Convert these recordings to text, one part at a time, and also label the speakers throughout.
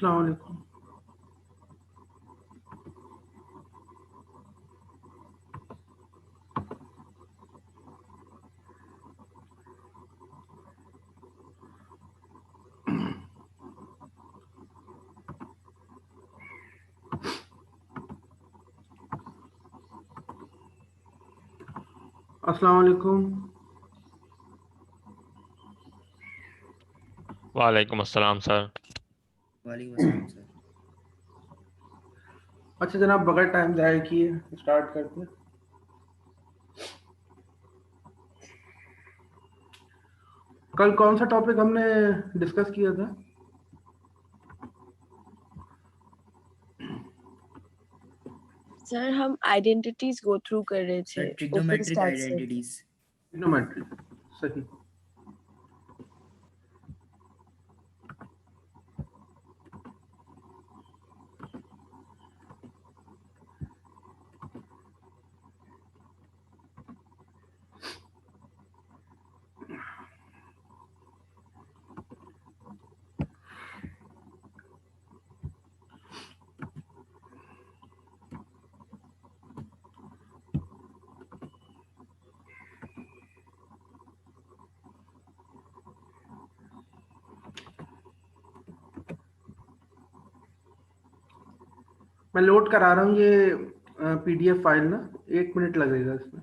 Speaker 1: अस्सलाम वालेकुम। अस्सलाम वालेकुम।
Speaker 2: वालेकुम अस्सलाम सर।
Speaker 3: वालेकुम अस्सलाम सर।
Speaker 1: अच्छा जनाब, बगैर टाइम ज़ाया किए स्टार्ट करते हैं। कल कौन सा टॉपिक हमने डिस्कस किया था?
Speaker 4: सर हम आइडेंटिटीज गो थ्रू कर रहे थे ओपन
Speaker 3: ट्रिग्नोमेट्रिक
Speaker 4: स्टैट से।
Speaker 3: आइडेंटिटीज।
Speaker 1: ट्रिग्नोमेट्री, सही। मैं लोड करा रहा हूँ ये पीडीएफ फाइल ना, 1 मिनट लगेगा इसमें।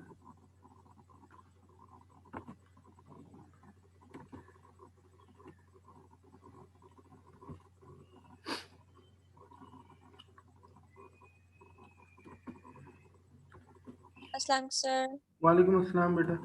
Speaker 4: अस्सलाम सर।
Speaker 1: वालेकुम अस्सलाम बेटा।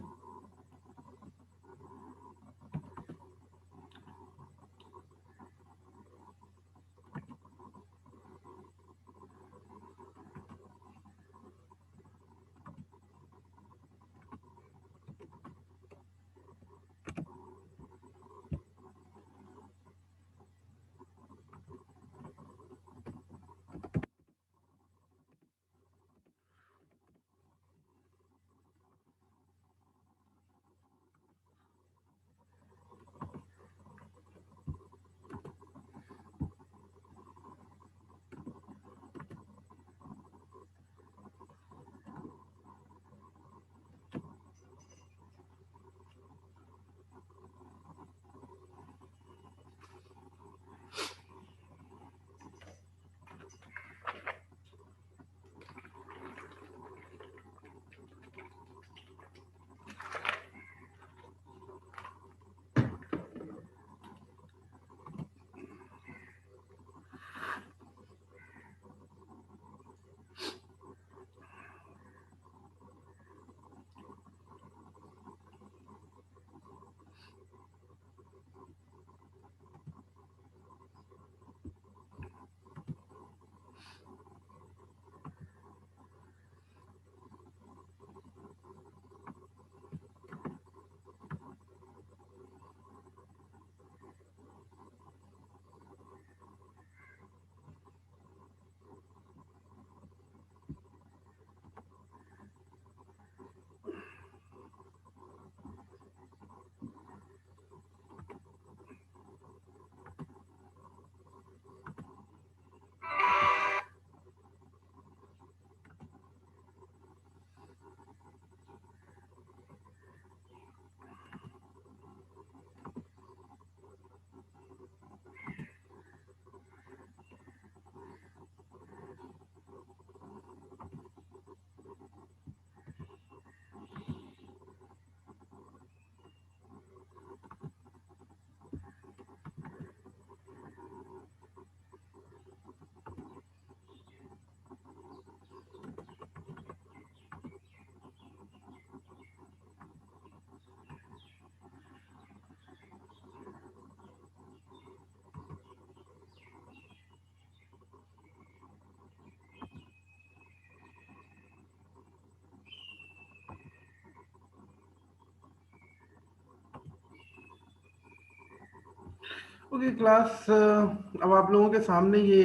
Speaker 1: ओके क्लास, अब आप लोगों के सामने ये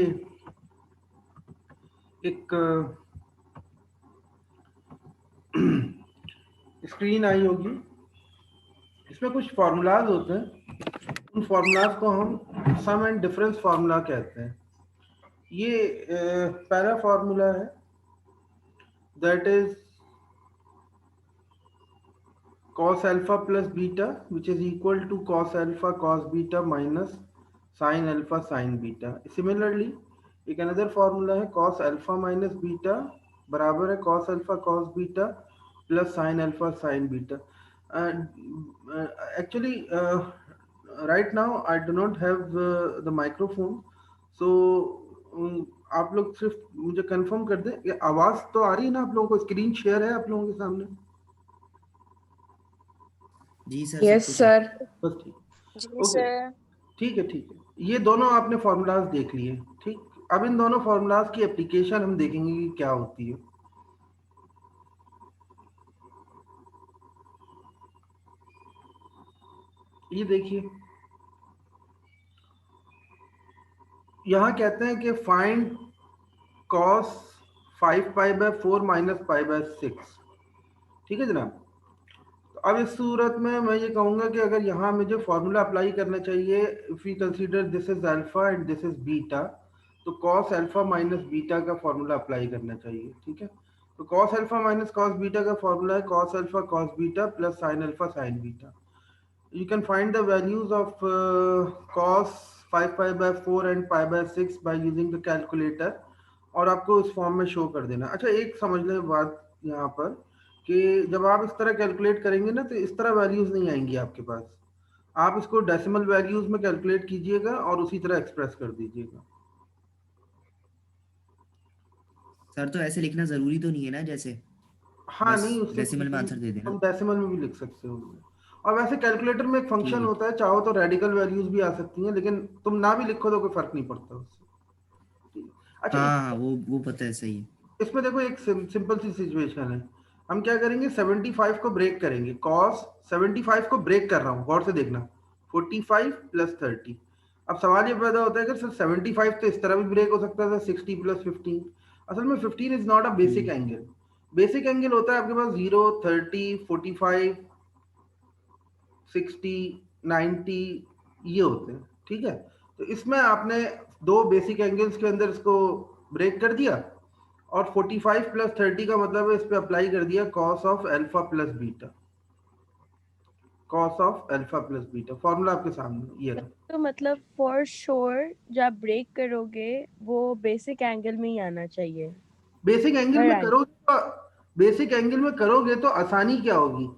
Speaker 1: एक स्क्रीन आई होगी। इसमें कुछ फार्मूलाज होते हैं, उन फार्मूलाज को हम सम एंड डिफरेंस फार्मूला कहते हैं। ये पहला फॉर्मूला है, that is cos alpha plus beta, which is equal to cos alpha cos beta minus sin alpha sin beta. Similarly, एक another formula है cos alpha minus beta बराबर है cos alpha cos beta plus sin alpha sin beta. Actually, right now I do not have the microphone, so आप लोग सिर्फ मुझे confirm कर दें कि आवाज तो आ रही है ना आप लोगों को, स्क्रीन शेयर है आप लोगों के सामने?
Speaker 3: जी सर, सब
Speaker 4: यस
Speaker 3: कुछ है।
Speaker 4: सर।
Speaker 1: बस ठीक,
Speaker 4: जी
Speaker 1: ओके,
Speaker 4: सर।
Speaker 1: ठीक है ठीक है। ये दोनों आपने फॉर्मूलाज देख लिए, ठीक। अब इन दोनों फॉर्मूलाज की एप्लीकेशन हम देखेंगे कि क्या होती है। ये देखिए, यहाँ कहते हैं कि फाइंड cos 5π/4 माइनस π/6, ठीक है जनाब। तो अब इस सूरत में मैं ये कहूँगा कि अगर यहाँ मुझे फॉर्मूला अप्लाई करना चाहिए, if we consider this is alpha and this is beta, तो cos अल्फा माइनस बीटा का फॉर्मूला अप्लाई करना चाहिए, ठीक है। तो cos alpha minus cos beta का फॉर्मूला है cos alpha cos beta plus sin alpha sin beta. You can find the values of cos 5π/4 and π/6 by using the calculator, और आपको इस फॉर्म में शो कर देना। अच्छा, एक समझ लें बात यहाँ पर कि जब आप इस तरह कैलकुलेट करेंगे ना, तो इस तरह वैल्यूज नहीं आएंगी आपके पास। आप इसको डेसिमल वैल्यूज में कैलकुलेट कीजिएगा और उसी तरह एक्सप्रेस कर दीजिएगा।
Speaker 3: सर तो ऐसे लिखना जरूरी तो नहीं है ना, जैसे
Speaker 1: हाँ
Speaker 3: बस
Speaker 1: नहीं, उससे
Speaker 3: डेसिमल में आंसर दे देना।
Speaker 1: तुम डेसिमल में भी लिख सकते हो। और वैसे कैलकुलेटर में एक
Speaker 3: ठीक
Speaker 1: फंक्शन
Speaker 3: है।
Speaker 1: होता है, चाहो तो रेडिकल वैल्यूज भी आ सकती हैं, लेकिन तुम ना भी लिखो तो कोई फर्क नहीं पड़ता उससे। अच्छा,
Speaker 3: हाँ हाँ, वो पता है, सही है।
Speaker 1: इसमें देखो एक सिंपल सी सिचुएशन है। हम क्या करेंगे, 75 को ब्रेक करेंगे। कॉस 75 को ब्रेक कर रहा हूँ, गौर से देखना, 45 प्लस 30। अब सवाल ये पैदा होता है कि सर 75 तो इस तरह भी ब्रेक हो सकता है, 60 प्लस 15। असल में 15 is not a basic angle. Basic angle होता है आपके पास 0, 30, 45, 60, 90, ये होते हैं, ठीक है। तो इसमें आपने दो बेसिक एंगल्स के अंदर इसको ब्रेक कर दिया, और 45 प्लस 30 का मतलब है इस पे अप्लाई कर दिया cos of alpha plus beta. cos of alpha plus beta formula आपके सामने ये रहा।
Speaker 4: तो मतलब फॉर श्योर जब ब्रेक करोगे वो बेसिक एंगल में ही आना चाहिए।
Speaker 1: बेसिक एंगल
Speaker 4: हर
Speaker 1: में
Speaker 4: एंगल।
Speaker 1: करोगे तो, बेसिक एंगल में करोगे तो आसानी क्या होगी,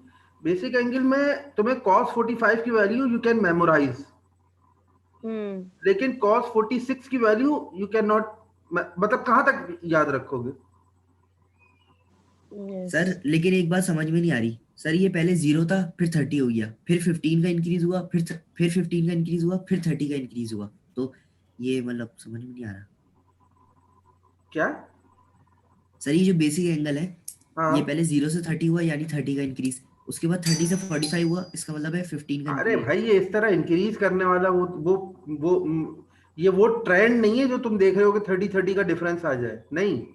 Speaker 1: बेसिक एंगल में तुम्हें cos 45 की वैल्यू यू कैन मेमोराइज, लेकिन cos 46 की वैल्यू यू कैन नॉट, मतलब कहां तक याद रखोगे।
Speaker 4: यस।
Speaker 3: सर लेकिन एक बात समझ में नहीं आ रही सर, ये पहले 0 था, फिर 30 हो गया, फिर 15 का इंक्रीज हुआ, फिर 15 का इंक्रीज हुआ, फिर 30 का इंक्रीज हुआ, तो ये मतलब समझ में नहीं आ रहा।
Speaker 1: क्या?
Speaker 3: सर ये जो बेसिक एंगल है, ये
Speaker 1: हाँ,
Speaker 3: पहले 0 से 30 हुआ, यानी 30 का इंक्रीज, उसके बाद 30 से 45 हुआ, इसका मतलब है 15 का
Speaker 1: अरे
Speaker 3: इंक्रीज।
Speaker 1: भाई ये इस तरह इंक्रीज करने वाला वो ये वो ट्रेंड नहीं है जो तुम देख रहे हो कि 30-30 का डिफरेंस आ जाए, नहीं।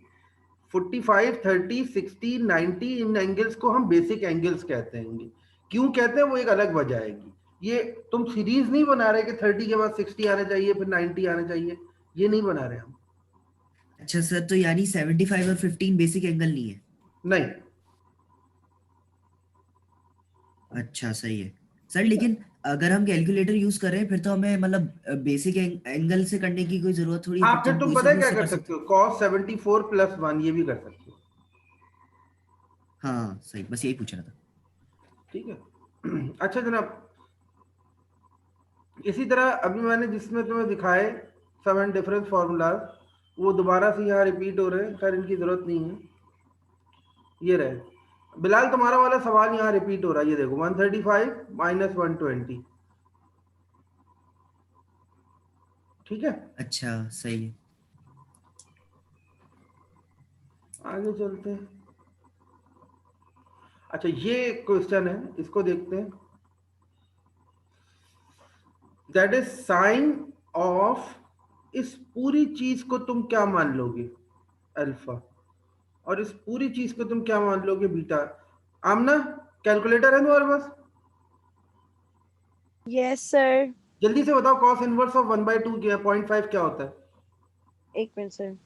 Speaker 1: 45, 30, 60, 90 इन एंगल्स को हम बेसिक एंगल्स कहते हैं। क्यों कहते हैं वो एक अलग वजह आएगी। ये तुम सीरीज नहीं बना रहे कि 30 के बाद 60 आना चाहिए फिर 90 आना चाहिए, ये नहीं बना रहे हम।
Speaker 3: अच्छा सर, तो यानी 75 और 15 बेसिक एंगल नहीं है?
Speaker 1: नहीं।
Speaker 3: अच्छा सही है सर, लेकिन अगर हम कैलकुलेटर यूज करें फिर तो हमें मतलब बेसिक एंगल से करने की कोई जरूरत थोड़ी है,
Speaker 1: हाँ,
Speaker 3: फिर तो
Speaker 1: फिर
Speaker 3: हम
Speaker 1: तुम
Speaker 3: कोई
Speaker 1: पता
Speaker 3: सा
Speaker 1: है
Speaker 3: भी
Speaker 1: क्या
Speaker 3: उससे
Speaker 1: कर
Speaker 3: कर
Speaker 1: सकते
Speaker 3: सकते
Speaker 1: हो,
Speaker 3: हैं।
Speaker 1: cos 74 + 1 ये भी कर सकते हो,
Speaker 3: हाँ सही, बस यही पूछ रहा था।
Speaker 1: ठीक है। अच्छा जनाब, इसी तरह अभी मैंने जिसमें तुम्हें दिखाए 7 डिफरेंट फार्मूलाज, वो दोबारा से यहाँ रिपीट हो रहे हैं, खैर इनकी जरूरत नहीं है। ये रहे बिलाल, तुम्हारा वाला सवाल यहाँ रिपीट हो रहा है, ये देखो 135 माइनस 120, ठीक है।
Speaker 3: अच्छा सही है।
Speaker 1: आगे चलते हैं। अच्छा, ये क्वेश्चन है, इसको देखते हैं। दैट इज साइन ऑफ, इस पूरी चीज को तुम क्या मान लोगे, अल्फा, और इस पूरी चीज को तुम क्या मान लोगे, बीटा। आमना, कैलकुलेटर है तुम्हारे पास?
Speaker 4: Yes sir.
Speaker 1: जल्दी से बताओ, cos इनवर्स ऑफ 1/2 क्या है, 0.5 क्या होता है?
Speaker 4: एक मिनट सर।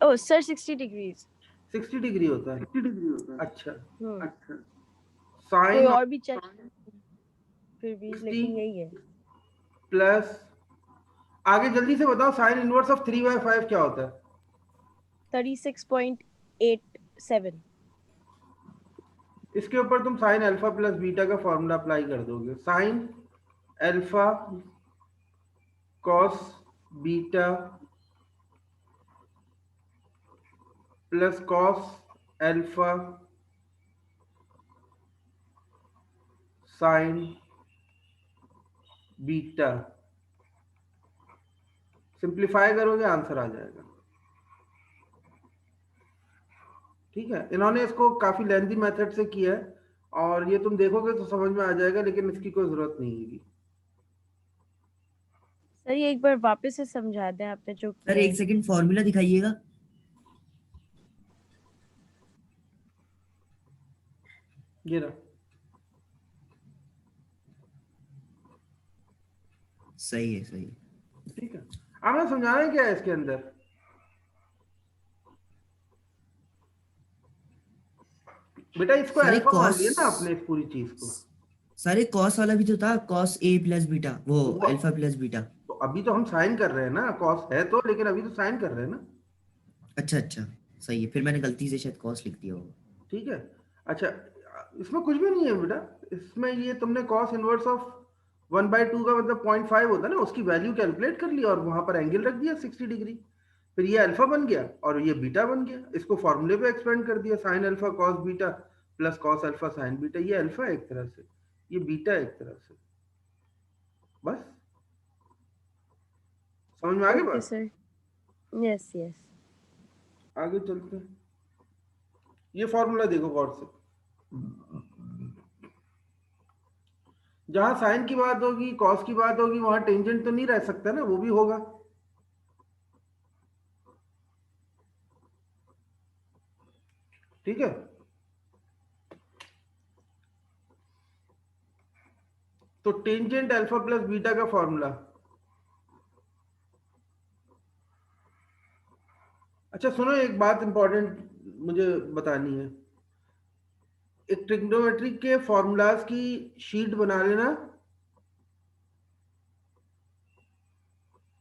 Speaker 4: ओ सर 60 डिग्रीज।
Speaker 1: 60 डिग्री होता है।
Speaker 2: 60 डिग्री होता है।
Speaker 1: अच्छा,
Speaker 2: अच्छा,
Speaker 4: कोई
Speaker 1: साइन
Speaker 4: और भी चेक फिर भी,
Speaker 1: 60
Speaker 4: लेकिन यही है।
Speaker 1: प्लस, आगे जल्दी से बताओ, साइन इनवर्स ऑफ 3/5 क्या होता है?
Speaker 4: 36.87।
Speaker 1: इसके ऊपर तुम साइन अल्फा प्लस बीटा का फॉर्मूला अप्लाई कर दोगे। Sign alpha cos beta plus cos alpha sine beta, simplify करोगे आंसर आ जाएगा। ठीक है, इन्होंने इसको काफी लेंथी मेथड से किया है और ये तुम देखोगे तो समझ में आ जाएगा, लेकिन इसकी कोई जरूरत नहीं है।
Speaker 4: सर ये एक बार वापस से समझा दें आपने जो
Speaker 3: सर
Speaker 4: किया
Speaker 3: एक
Speaker 4: है।
Speaker 3: सेकंड फॉर्मूला दिखाइएगा।
Speaker 1: ये रहा।
Speaker 3: सही है, सही है।
Speaker 1: ठीक है, अब मैं समझाना क्या है इसके अंदर। बेटा इसको
Speaker 3: सर एक
Speaker 1: अल्फा मान
Speaker 3: कॉस,
Speaker 1: लिया ना आपने, इस पूरी चीज को।
Speaker 3: सर एक कॉस वाला भी तो था, कॉस ए प्लस बीटा, वो
Speaker 1: तो
Speaker 3: अल्फा प्लस बीटा।
Speaker 1: तो अभी तो हम साइन कर रहे हैं ना, कॉस है तो, लेकिन अभी तो साइन कर रहे हैं ना।
Speaker 3: अच्छा अच्छा, सही है, फिर मैंने गलती से शायद कॉस लिख दिया होगा।
Speaker 1: ठीक है। अच्छा, इसमें कुछ भी नहीं है बेटा। इसमें ये तुमने कॉस इनवर्स ऑफ 1/2 का मतलब 0.5 होता है ना, उसकी वैल्यू कैलकुलेट कर ली और वहां पर एंगल रख दिया 60 डिग्री। फिर ये अल्फा बन गया और ये बीटा बन गया, इसको फॉर्मूले पे एक्सपेंड कर दिया, sign alpha cos beta plus cos alpha sine beta. ये अल्फा एक तरह से, ये बीटा एक तरह से। बस समझ में आ गई
Speaker 4: ओके
Speaker 1: बात?
Speaker 4: Sir, yes yes.
Speaker 1: आगे चलते हैं। ये फॉर्मूला देखो गौर से, जहां साइन की बात होगी कॉस की बात होगी वहां टेंजेंट तो नहीं रह सकता ना, वो भी होगा। ठीक है, तो टेंजेंट अल्फा प्लस बीटा का फॉर्मूला। अच्छा सुनो, एक बात इंपॉर्टेंट मुझे बतानी है। एक ट्रिग्नोमेट्री के फॉर्मूलाज की शीट बना लेना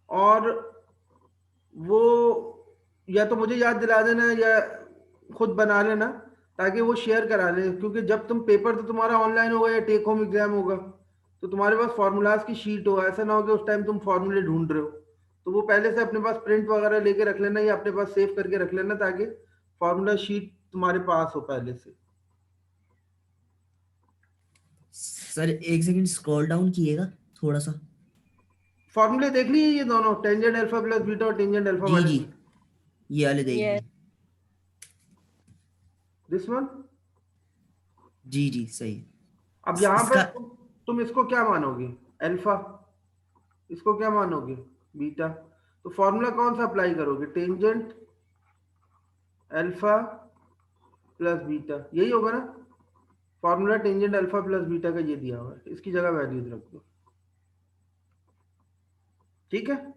Speaker 1: और वो या तो मुझे याद दिला देना या खुद बना लेना, ताकि वो शेयर करा लें, क्योंकि जब तुम पेपर तो तुम्हारा ऑनलाइन होगा या टेक होम एग्जाम होगा, तो तुम्हारे पास फॉर्मूलाज की शीट हो। ऐसा ना हो कि उस टाइम तुम फॉर्मूले ढूंढ रहे हो, तो वो पहले से अपने पास प्रिंट वगैरह लेके रख लेना या अपने पास सेव करके रख लेना, ताकि फॉर्मूला शीट तुम्हारे पास हो पहले से।
Speaker 3: सर एक सेकंड स्क्रॉल डाउन कीजिएगा थोड़ा सा।
Speaker 1: फॉर्मूले देख लिए ये दोनों, टेंजेंट अल्फा प्लस बीटा और टेंजेंट अल्फा
Speaker 3: जी जी,
Speaker 1: माइनस
Speaker 3: ये वाले देख
Speaker 4: यस।
Speaker 3: लिए।
Speaker 1: This one.
Speaker 3: जी जी, सही है।
Speaker 1: अब यहाँ पे
Speaker 3: इसका
Speaker 1: तुम इसको क्या मानोगे? अल्फा। इसको क्या मानोगे? बीटा। तो फॉर्मूला कौन सा अप्लाई करोगे? टेंजेंट अल्फा प्लस बीटा, यही होगा ना formula. Tangent alpha plus beta का ये दिया हुआ है, इसकी जगह वैल्यूज रख दो। ठीक है,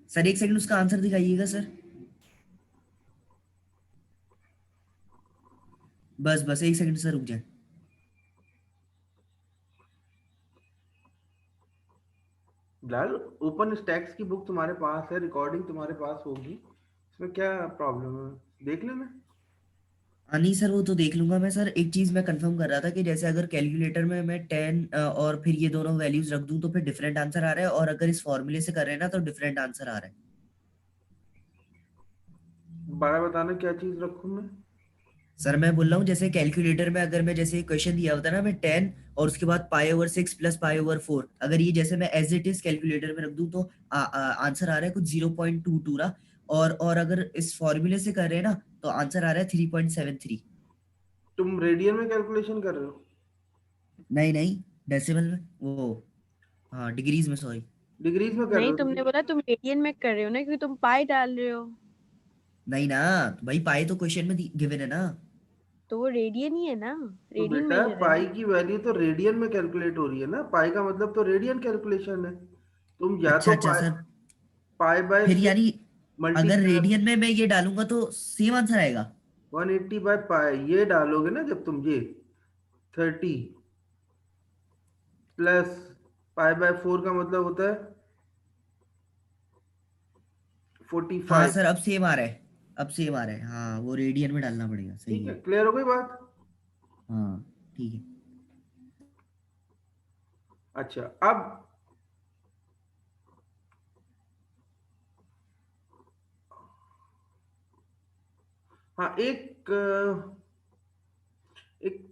Speaker 3: सर एक सेकंड उसका आंसर दिखाइएगा सर। बस बस एक सेकंड सर, रुक जाए।
Speaker 1: बिलाल, ओपन स्टैक्स की बुक तुम्हारे पास है, रिकॉर्डिंग तुम्हारे पास होगी, इसमें क्या प्रॉब्लम है? देख लेना।
Speaker 3: नहीं सर, वो तो देख लूंगा मैं। सर एक चीज मैं कंफर्म कर रहा था कि जैसे अगर कैलकुलेटर में मैं 10 और फिर ये दोनों वैल्यूज रख दूं तो फिर डिफरेंट आंसर आ रहा है, और अगर इस फॉर्मूले से कर रहे हैं ना तो डिफरेंट आंसर आ रहा है।
Speaker 1: दोबारा बताना क्या चीज रखूं मैं?
Speaker 3: सर मैं बोल रहा हूँ जैसे कैलकुलेटर में अगर मैं जैसे क्वेश्चन दिया होता है ना, मैं 10 और उसके बाद पाई/6 प्लस पाई/4, अगर ये जैसे मैं एज इट इज कैलकुलेटर में रख दूं तो आंसर आ रहा है कुछ 0.22 रहा। और अगर इस फॉर्मूले से कर रहे हैं ना तो आंसर आ रहा है 3.73।
Speaker 1: तुम रेडियन में कैलकुलेशन कर रहे हो?
Speaker 3: नहीं नहीं, डेसिमल में वो, हाँ डिग्रीज में, सॉरी।
Speaker 1: डिग्रीज में कर रहे
Speaker 4: नहीं,
Speaker 1: हो तुम?
Speaker 4: तुमने बोला तुम रेडियन में कर रहे हो ना, क्योंकि तुम पाई डाल रहे हो।
Speaker 3: नहीं ना, भाई पाई तो क्वेश्चन में गिवन है ना।
Speaker 4: तो वो रेडियन ही है ना,
Speaker 1: तो
Speaker 4: रेडियन
Speaker 1: बेटा
Speaker 4: मेजर है
Speaker 1: पाई
Speaker 4: ना।
Speaker 1: की वैल्यू तो रेडियन में कैलकुलेट हो रही है ना, पाई का मतलब तो रेडियन कैलकुलेशन है। तुम या
Speaker 3: अच्छा
Speaker 1: तो
Speaker 3: अच्छा
Speaker 1: पाई,
Speaker 3: सर,
Speaker 1: पाई बाय
Speaker 3: फिर
Speaker 1: सिक्स
Speaker 3: यानी अगर
Speaker 1: मल्टीप्लाई
Speaker 3: रेडियन में मैं ये डालूंगा तो सेम आंसर आएगा।
Speaker 1: 180 बाय पाई, ये डालोगे ना जब तुम, ये 30 प्लस पाई बाय 4 का मतलब होता है
Speaker 3: हाँ
Speaker 1: 45।
Speaker 3: सर, अब सेम आ रहा है, अब सेम आ रहा है, हाँ वो रेडियन में डालना पड़ेगा,
Speaker 1: ठीक
Speaker 3: सही
Speaker 1: है,
Speaker 3: है।
Speaker 1: क्लियर हो गई बात?
Speaker 3: हाँ ठीक है।
Speaker 1: अच्छा अब हाँ, एक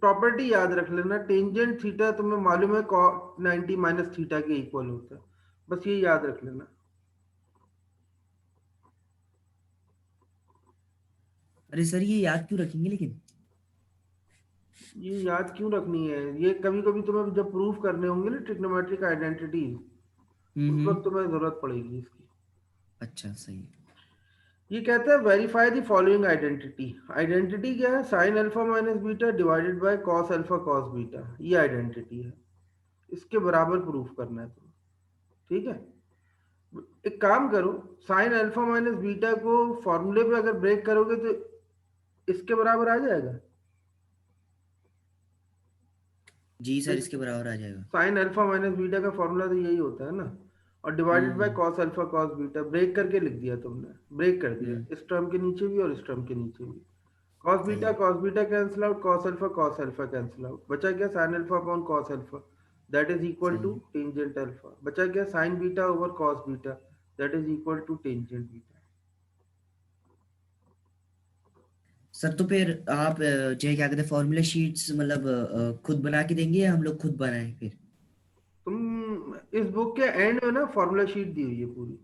Speaker 1: प्रॉपर्टी याद रख लेना, टेंजेंट थीटा तुम्हें मालूम है cos 90 माइनस थीटा के इक्वल होता है, बस ये याद रख लेना।
Speaker 3: अरे सर ये याद क्यों रखेंगे लेकिन?
Speaker 1: ये याद क्यों रखनी है, ये कभी कभी तुम्हें जब प्रूफ करने होंगे ना ट्रिग्नोमेट्रिक आइडेंटिटी, उस वक्त तुम्हें जरूरत पड़ेगी इसकी।
Speaker 3: अच्छा सही है।
Speaker 1: ये कहता है verify the following identity. Identity क्या है? Sign alpha minus beta divided by cos alpha cos beta, ये आइडेंटिटी है। इसके बराबर प्रूफ करना है तुम्हें, ठीक है? एक काम करो, साइन अल्फा माइनस बीटा को फॉर्मूले पे अगर ब्रेक करोगे तो इसके बराबर आ जाएगा।
Speaker 3: जी सर, इसके बराबर आ जाएगा।
Speaker 1: साइन अल्फा माइनस बीटा का फॉर्मूला तो यही होता है ना, और divided by
Speaker 3: hmm
Speaker 1: cos alpha cos beta, break करके लिख दिया तुमने, ब्रेक कर दिया
Speaker 3: हम्म,
Speaker 1: इस टर्म के नीचे भी और इस टर्म के नीचे भी।
Speaker 3: सही है।
Speaker 1: Cos beta cancel out, cos alpha cancel out, बचा क्या? Sine alpha upon cos alpha, that is equal
Speaker 3: सही
Speaker 1: टू
Speaker 3: है
Speaker 1: टेंजेंट अल्फा। बचा क्या? Sine beta over cos beta, that is equal to tangent beta.
Speaker 3: Sir. तो फिर आप जो क्या कहते हैं फॉर्मूला शीट्स मतलब खुद बना के देंगे या हम लोग खुद बनाएं फिर?
Speaker 1: तुम इस बुक के एंड में ना फॉर्मूला शीट दी हुई है पूरी।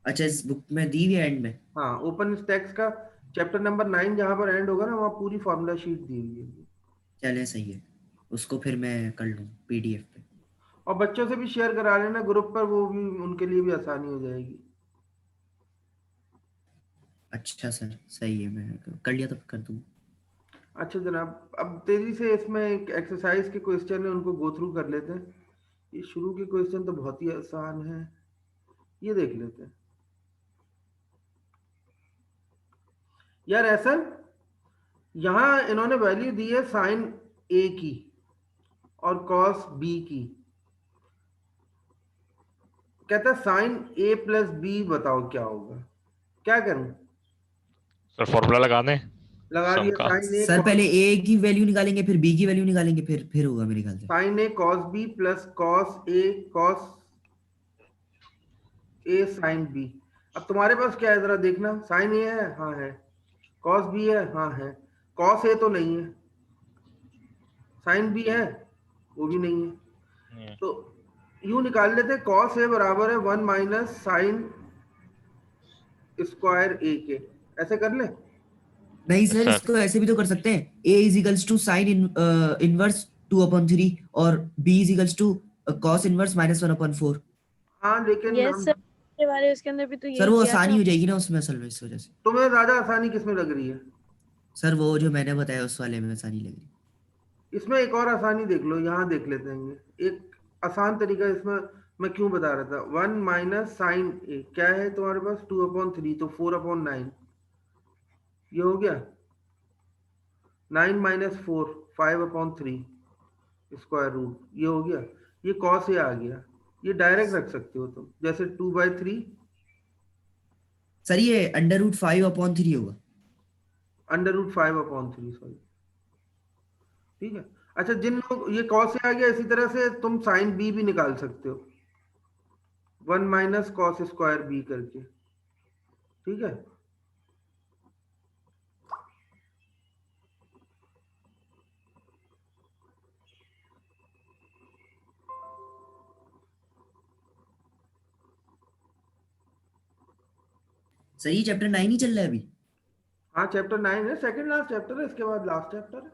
Speaker 3: अच्छा, इस बुक में दी हुई है एंड में?
Speaker 1: हाँ, ओपन स्टैक्स का चैप्टर नंबर 9 जहां पर एंड होगा ना, वहाँ पूरी फॉर्मूला शीट दी हुई है।
Speaker 3: चले सही है, उसको फिर मैं कर लूँ पीडीएफ पे।
Speaker 1: और बच्चों से भी शेयर करा लेना ग्रुप पर, वो भी उनके लिए भी आसानी हो जाएगी।
Speaker 3: अच्छा सर सही है, मैं कर लिया तो कर दूँ।
Speaker 1: अच्छा जनाब, अब तेजी से इसमें एक एक्सरसाइज के क्वेश्चन है, उनको गो थ्रू कर लेते हैं। ये शुरू के क्वेश्चन तो बहुत ही आसान है, ये देख लेते हैं। यार ऐसा, यहाँ इन्होंने वैल्यू दी है साइन ए की और कॉस बी की। कहता है साइन ए प्लस बी बताओ क्या होगा। क्या करूं?
Speaker 2: सर फॉर्मूला लगा दें
Speaker 1: लगा
Speaker 2: सम
Speaker 1: दिया,
Speaker 2: का।
Speaker 1: साइन ए
Speaker 3: सर
Speaker 1: कॉस,
Speaker 3: पहले ए की वैल्यू निकालेंगे, फिर बी की वैल्यू निकालेंगे, फिर होगा मेरे ख्याल से।
Speaker 1: Sign A cos B plus cos A cos A sine B. अब तुम्हारे पास क्या है जरा देखना, साइन ए है, हाँ है, कॉस बी है, हाँ है, कॉस ए तो नहीं है, साइन बी है, वो भी नहीं है।
Speaker 2: हम्म,
Speaker 1: तो यूं निकाल लेते, कॉस ए बराबर है 1 - साइन स्क्वायर ए के, ऐसे कर ले।
Speaker 3: नहीं
Speaker 2: यस
Speaker 3: सर,
Speaker 2: सर।
Speaker 3: इसको ऐसे भी तो कर सकते हैं, A is equals to sine inverse 2/3 और B is equals to cos inverse -1/4।
Speaker 1: हाँ लेकिन
Speaker 4: यस
Speaker 1: हम,
Speaker 4: सर, पिछले वाले उसके अंदर भी तो
Speaker 3: सर
Speaker 4: यही
Speaker 3: वो
Speaker 4: किया
Speaker 3: आसानी
Speaker 4: था।
Speaker 3: हो जाएगी ना उसमें, असल में इस वजह से।
Speaker 1: तुम्हें ज्यादा आसानी किसमें लग रही है?
Speaker 3: सर वो जो मैंने बताया उस वाले में आसानी लग रही।
Speaker 1: इसमें एक और आसानी देख लो, यहाँ देख लेते हैं एक आसान तरीका इसमें। मैं क्यों बता रहा था, 1 - साइन ए क्या है तुम्हारे पास, 2/3, तो 4/9, ये हो गया। 9 - 4 5/3 स्क्वायर रूट, ये हो गया। ये कॉस ए आ गया, ये डायरेक्ट रख सकते हो तुम, जैसे 2/3
Speaker 3: सर ये √5/3 होगा।
Speaker 1: √5/3, सॉरी, ठीक है। अच्छा, जिन लोग ये कॉस ए आ गया, इसी तरह से तुम साइन बी भी निकाल सकते हो, 1 - कॉस स्क्वायर बी करके, ठीक है।
Speaker 3: सर ये चैप्टर 9 ही चल रहा है अभी?
Speaker 1: हाँ चैप्टर 9 है, सेकंड लास्ट चैप्टर है, इसके बाद लास्ट चैप्टर है।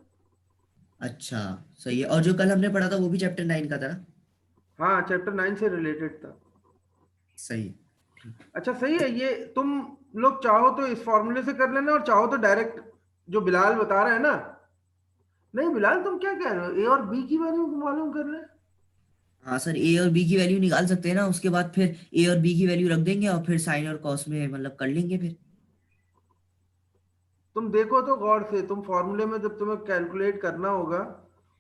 Speaker 3: अच्छा सही है। और जो कल हमने पढ़ा था वो भी चैप्टर 9 का था ना?
Speaker 1: हाँ, चैप्टर 9 से रिलेटेड था।
Speaker 3: सही है, ठीक।
Speaker 1: अच्छा सही है। ये तुम लोग चाहो तो इस फॉर्मूले से कर लेना, और चाहो तो डायरेक्ट जो बिलाल बता रहे हैं ना। नहीं बिलाल, तुम क्या कह रहे हो, ए और बी की वैल्यू मालूम कर ले।
Speaker 3: हाँ सर, ए और बी की वैल्यू निकाल सकते हैं ना, उसके बाद फिर ए और बी की वैल्यू रख देंगे और फिर साइन और कॉस में मतलब कर लेंगे फिर।
Speaker 1: तुम देखो तो गौर से, तुम फॉर्मूले में जब तुम्हें कैलकुलेट करना होगा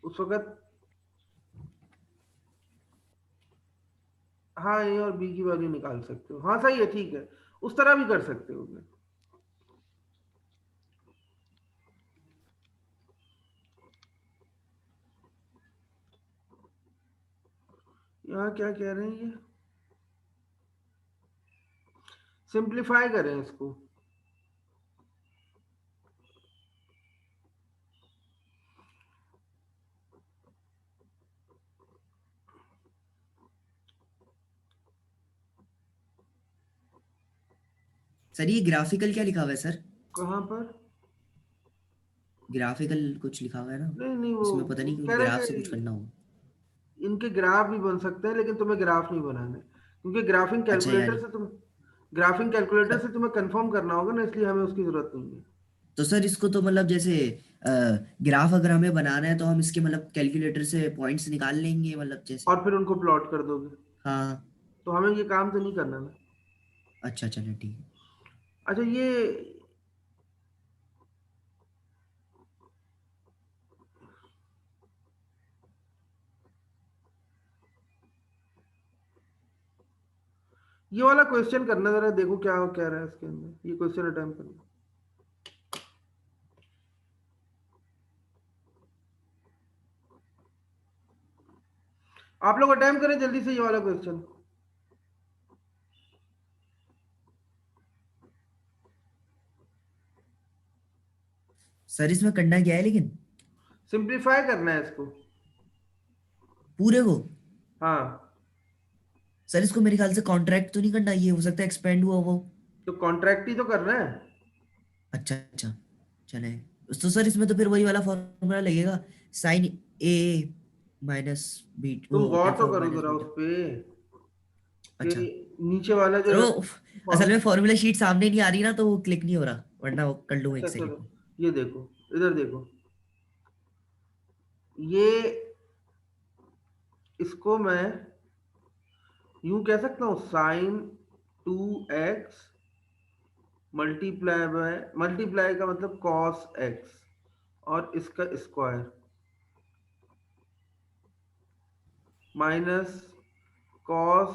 Speaker 1: उस वक्त, हाँ ए और बी की वैल्यू निकाल सकते हो। हाँ सही है, ठीक है, उस तरह भी कर सकते हो। यहाँ क्या कह रहे हैं ये, सिंप्लीफाई करें इसको।
Speaker 3: सर ये ग्राफिकल क्या लिखा हुआ है सर?
Speaker 1: कहाँ पर?
Speaker 3: ग्राफिकल कुछ लिखा हुआ है ना,
Speaker 1: नहीं नहीं, वो
Speaker 3: इसमें पता नहीं क्यों
Speaker 1: कह रहे
Speaker 3: ग्राफ से कुछ
Speaker 1: कि
Speaker 3: करना होगा।
Speaker 1: इनके ग्राफ भी बन सकते हैं, लेकिन तुम्हें ग्राफ नहीं बनाने, क्योंकि ग्राफिंग
Speaker 3: अच्छा
Speaker 1: कैलकुलेटर
Speaker 3: यानी
Speaker 1: से तुम, ग्राफिंग कैलकुलेटर से तुम्हें कंफर्म करना होगा ना, इसलिए हमें उसकी जरूरत नहीं है।
Speaker 3: तो सर इसको तो मतलब जैसे ग्राफ अगर हमें बनाना है तो हम इसके मतलब कैलकुलेटर से पॉइंट्स निकाल लेंगे मतलब जैसे।
Speaker 1: और फिर उनको प्लॉट कर दोगे,
Speaker 3: हाँ।
Speaker 1: तो हमें ये काम तो नहीं करना ना।
Speaker 3: अच्छा चलो ठीक है।
Speaker 1: अच्छा ये वाला क्वेश्चन करना, जरा देखो क्या क्या रहा है इसके अंदर, ये क्वेश्चन अटेम्प्ट करना। आप लोग अटेम्प्ट करें जल्दी से ये वाला क्वेश्चन।
Speaker 3: सर इसमें करना क्या है लेकिन?
Speaker 1: सिंप्लीफाई करना है इसको।
Speaker 3: पूरे को?
Speaker 1: हाँ,
Speaker 3: सर इसको मेरे ख्याल से कॉन्ट्रैक्ट तो नहीं करना, ये हो सकता है एक्सपेंड हुआ वो।
Speaker 1: तो कॉन्ट्रैक्ट ही तो करना है।
Speaker 3: अच्छा अच्छा, चले। तो सर इसमें तो फिर वही वाला फॉर्मूला लगेगा, साइन ए माइनस बीट वो
Speaker 1: तुम गौर तो
Speaker 3: अल्फा
Speaker 1: करो
Speaker 3: माइनस
Speaker 1: जरा उस
Speaker 3: बीटा।
Speaker 1: पे, कि
Speaker 3: अच्छा
Speaker 1: नीचे वाला जो
Speaker 3: सर वो
Speaker 1: फॉर्म।
Speaker 3: असल में फॉर्मूला शीट सामने नहीं आ रही ना, तो वो क्लिक नहीं हो रहा, वरना वो कर लूँ
Speaker 1: अच्छा
Speaker 3: एक सेकंड
Speaker 1: चलो,
Speaker 3: में।
Speaker 1: ये देखो, इधर देखो, ये इसको मैं यूं कह सकता हूँ, sign 2x multiply by, multiply का मतलब कॉस x, और इसका square minus cos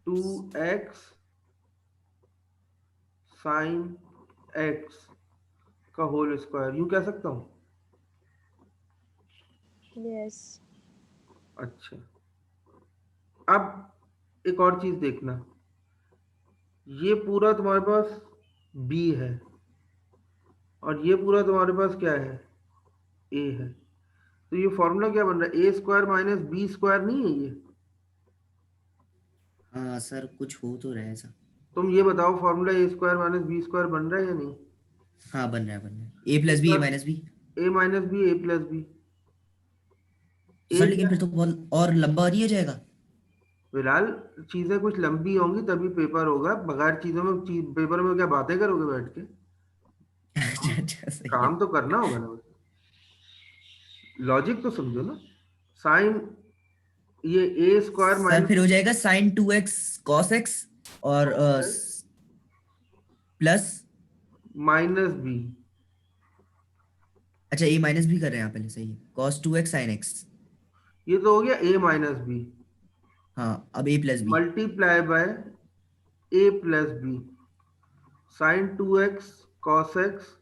Speaker 1: 2x sine x का होल स्क्वायर, यूं कह सकता हूँ।
Speaker 4: यस।
Speaker 1: अच्छा, अब एक और चीज देखना, ये पूरा तुम्हारे पास b है, और ये पूरा तुम्हारे पास क्या है, a है। तो ये फॉर्मूला क्या बन रहा है, ए स्क्वायर माइनस बी स्क्वायर नहीं है ये?
Speaker 3: हाँ सर कुछ हो तो रहा है ऐसा।
Speaker 1: तुम ये बताओ, फॉर्मूला ए स्क्वायर माइनस बी स्क्वायर बन रहा है या नहीं?
Speaker 3: हाँ बन रहा है, बन रहा है, ए प्लस बी ए
Speaker 1: इसका
Speaker 3: माइनस बी।
Speaker 1: ए माइनस बी, ए प्लस बी, ए
Speaker 3: सर लेकिन
Speaker 1: क्या,
Speaker 3: फिर तो बहुत और लंबा नहीं हो जाएगा?
Speaker 1: फिलहाल चीजें कुछ लंबी होंगी तभी पेपर होगा, बगैर चीजों में पेपर में क्या बातें करोगे बैठ के?
Speaker 3: अच्छा
Speaker 1: काम,
Speaker 3: अच्छा सही है।
Speaker 1: काम तो करना होगा ना, लॉजिक तो समझो ना। साइन, ये ए स्क्वायर
Speaker 3: सर
Speaker 1: माइनस
Speaker 3: फिर हो जाएगा साइन 2x कॉस एक्स और प्लस।
Speaker 1: माइनस बी,
Speaker 3: अच्छा ए माइनस भी कर रहे हैं यहाँ पहले, सही है, cos 2x sin x।
Speaker 1: ये तो हो गया ए माइनस बी
Speaker 3: हाँ अब a plus B.
Speaker 1: Multiply by A plus B, sine 2x cos x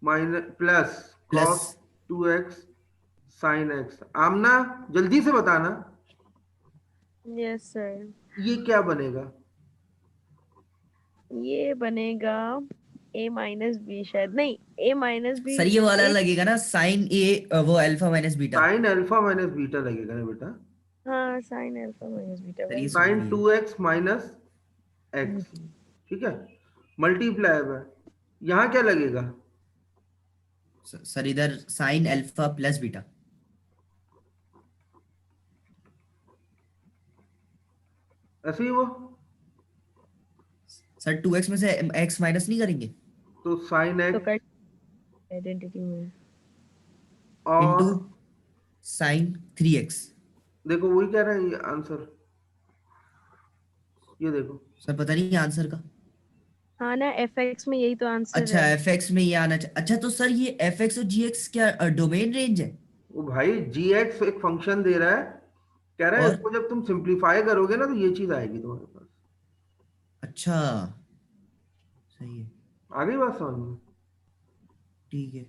Speaker 1: minus plus
Speaker 3: plus.
Speaker 1: Cos 2x sine x. Aamna, जल्दी से बताना,
Speaker 4: यस सर।
Speaker 1: ये क्या बनेगा?
Speaker 4: ये बनेगा ए माइनस बी, शायद नहीं, ए माइनस बी,
Speaker 3: सर ये वाला
Speaker 4: ए,
Speaker 3: लगेगा ना साइन ए वो alpha minus beta.
Speaker 1: Sign alpha minus beta लगेगा ना बेटा,
Speaker 4: हाँ sign alpha minus beta,
Speaker 3: sir ये
Speaker 4: वही।
Speaker 3: सुन
Speaker 1: साइन
Speaker 3: लिए।
Speaker 1: 2x माइनस एक्स, ठीक है, मल्टीप्लाई बाय, यहाँ क्या लगेगा,
Speaker 3: सर इधर साइन अल्फा प्लस बीटा।
Speaker 1: ऐसे ही वो,
Speaker 3: सर 2x में से x माइनस नहीं करेंगे?
Speaker 1: तो साइन
Speaker 4: तो
Speaker 1: एक्स
Speaker 4: कर आइडेंटिटी में
Speaker 3: इंटू
Speaker 1: और
Speaker 3: साइन 3x।
Speaker 1: देखो वही कह रहा है ये आंसर, ये देखो।
Speaker 3: सर पता नहीं आंसर का।
Speaker 4: हाँ ना, fx में यही तो आंसर
Speaker 3: अच्छा
Speaker 4: है।
Speaker 3: fx में ये आना चाहिए। अच्छा तो सर ये fx और gx क्या डोमेन रेंज है?
Speaker 1: वो भाई जी एक्स एक फंक्शन दे रहा है, कह रहा है
Speaker 3: और
Speaker 1: इसको जब तुम सिंप्लीफाई करोगे ना तो ये चीज आएगी तुम्हारे पास।
Speaker 3: अच्छा सही है,
Speaker 1: आ गई बात समझ में?
Speaker 3: ठीक है।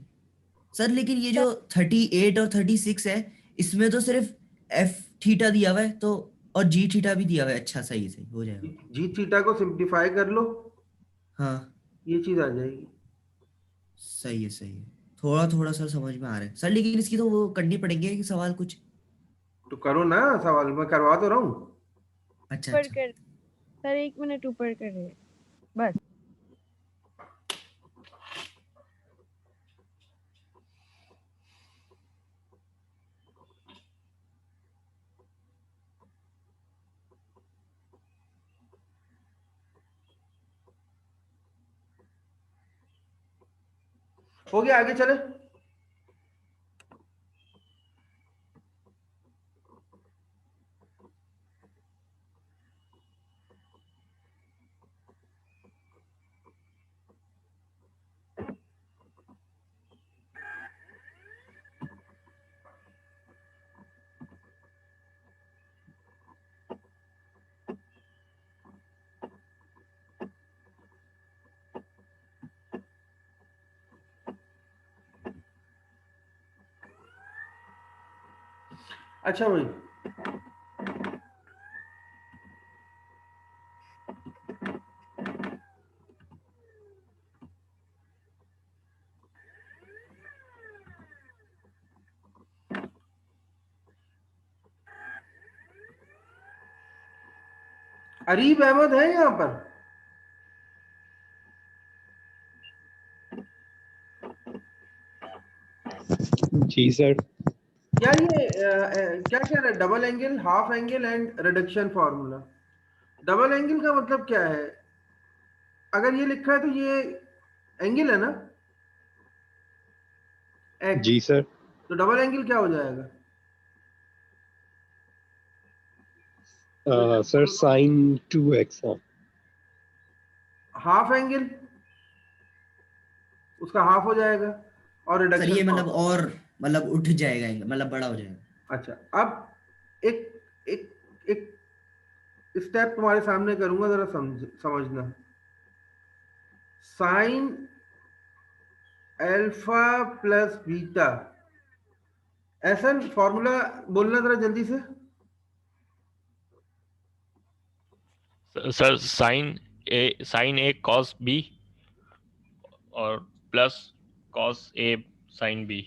Speaker 3: सर लेकिन ये जो 38 और 36 है, इसमें तो सिर्फ एफ थीटा दिया हुआ है तो, और जी थीटा भी दिया हुआ है। अच्छा सही सही हो जाएगा।
Speaker 1: जी थीटा को सिंप्लीफाई कर लो,
Speaker 3: हाँ
Speaker 1: ये चीज आ जाएगी।
Speaker 3: सही है सही है। थोड़ा थोड़ा सर समझ में आ रहा है सर, लेकिन इसकी तो वो करनी पड़ेंगे कि सवाल कुछ।
Speaker 1: तो करो ना सवाल, मैं करवा तो रहा हूँ।
Speaker 3: अच्छा
Speaker 4: ऊपर
Speaker 3: अच्छा।
Speaker 4: कर सर, 1 मिनट ऊपर करे बस।
Speaker 1: हो गया, आगे चले। अच्छा भाई, अरीब अहमद है यहाँ पर?
Speaker 5: जी सर।
Speaker 1: क्या ये क्या कह रहा है, double angle, half angle and reduction formula. Double angle का मतलब क्या है? अगर ये लिखा है तो ये एंगल है ना, एक्स,
Speaker 5: जी सर।
Speaker 1: तो डबल एंगल क्या हो जाएगा?
Speaker 5: Sir sine 2x। हाँ
Speaker 1: हाफ एंगल उसका हाफ हो जाएगा, और
Speaker 3: सर
Speaker 1: रिडक्शन
Speaker 3: ये मतलब
Speaker 1: फॉर्मूला।
Speaker 3: और मतलब उठ जाएगा एंगल, मतलब बड़ा हो जाएगा।
Speaker 1: अच्छा, अब एक एक एक स्टेप तुम्हारे सामने करूंगा, जरा समझना। साइन अल्फा प्लस बीटा, ऐसा फॉर्मूला बोलना जरा जल्दी से।
Speaker 2: Sir sine A cos B और plus cos A sine B.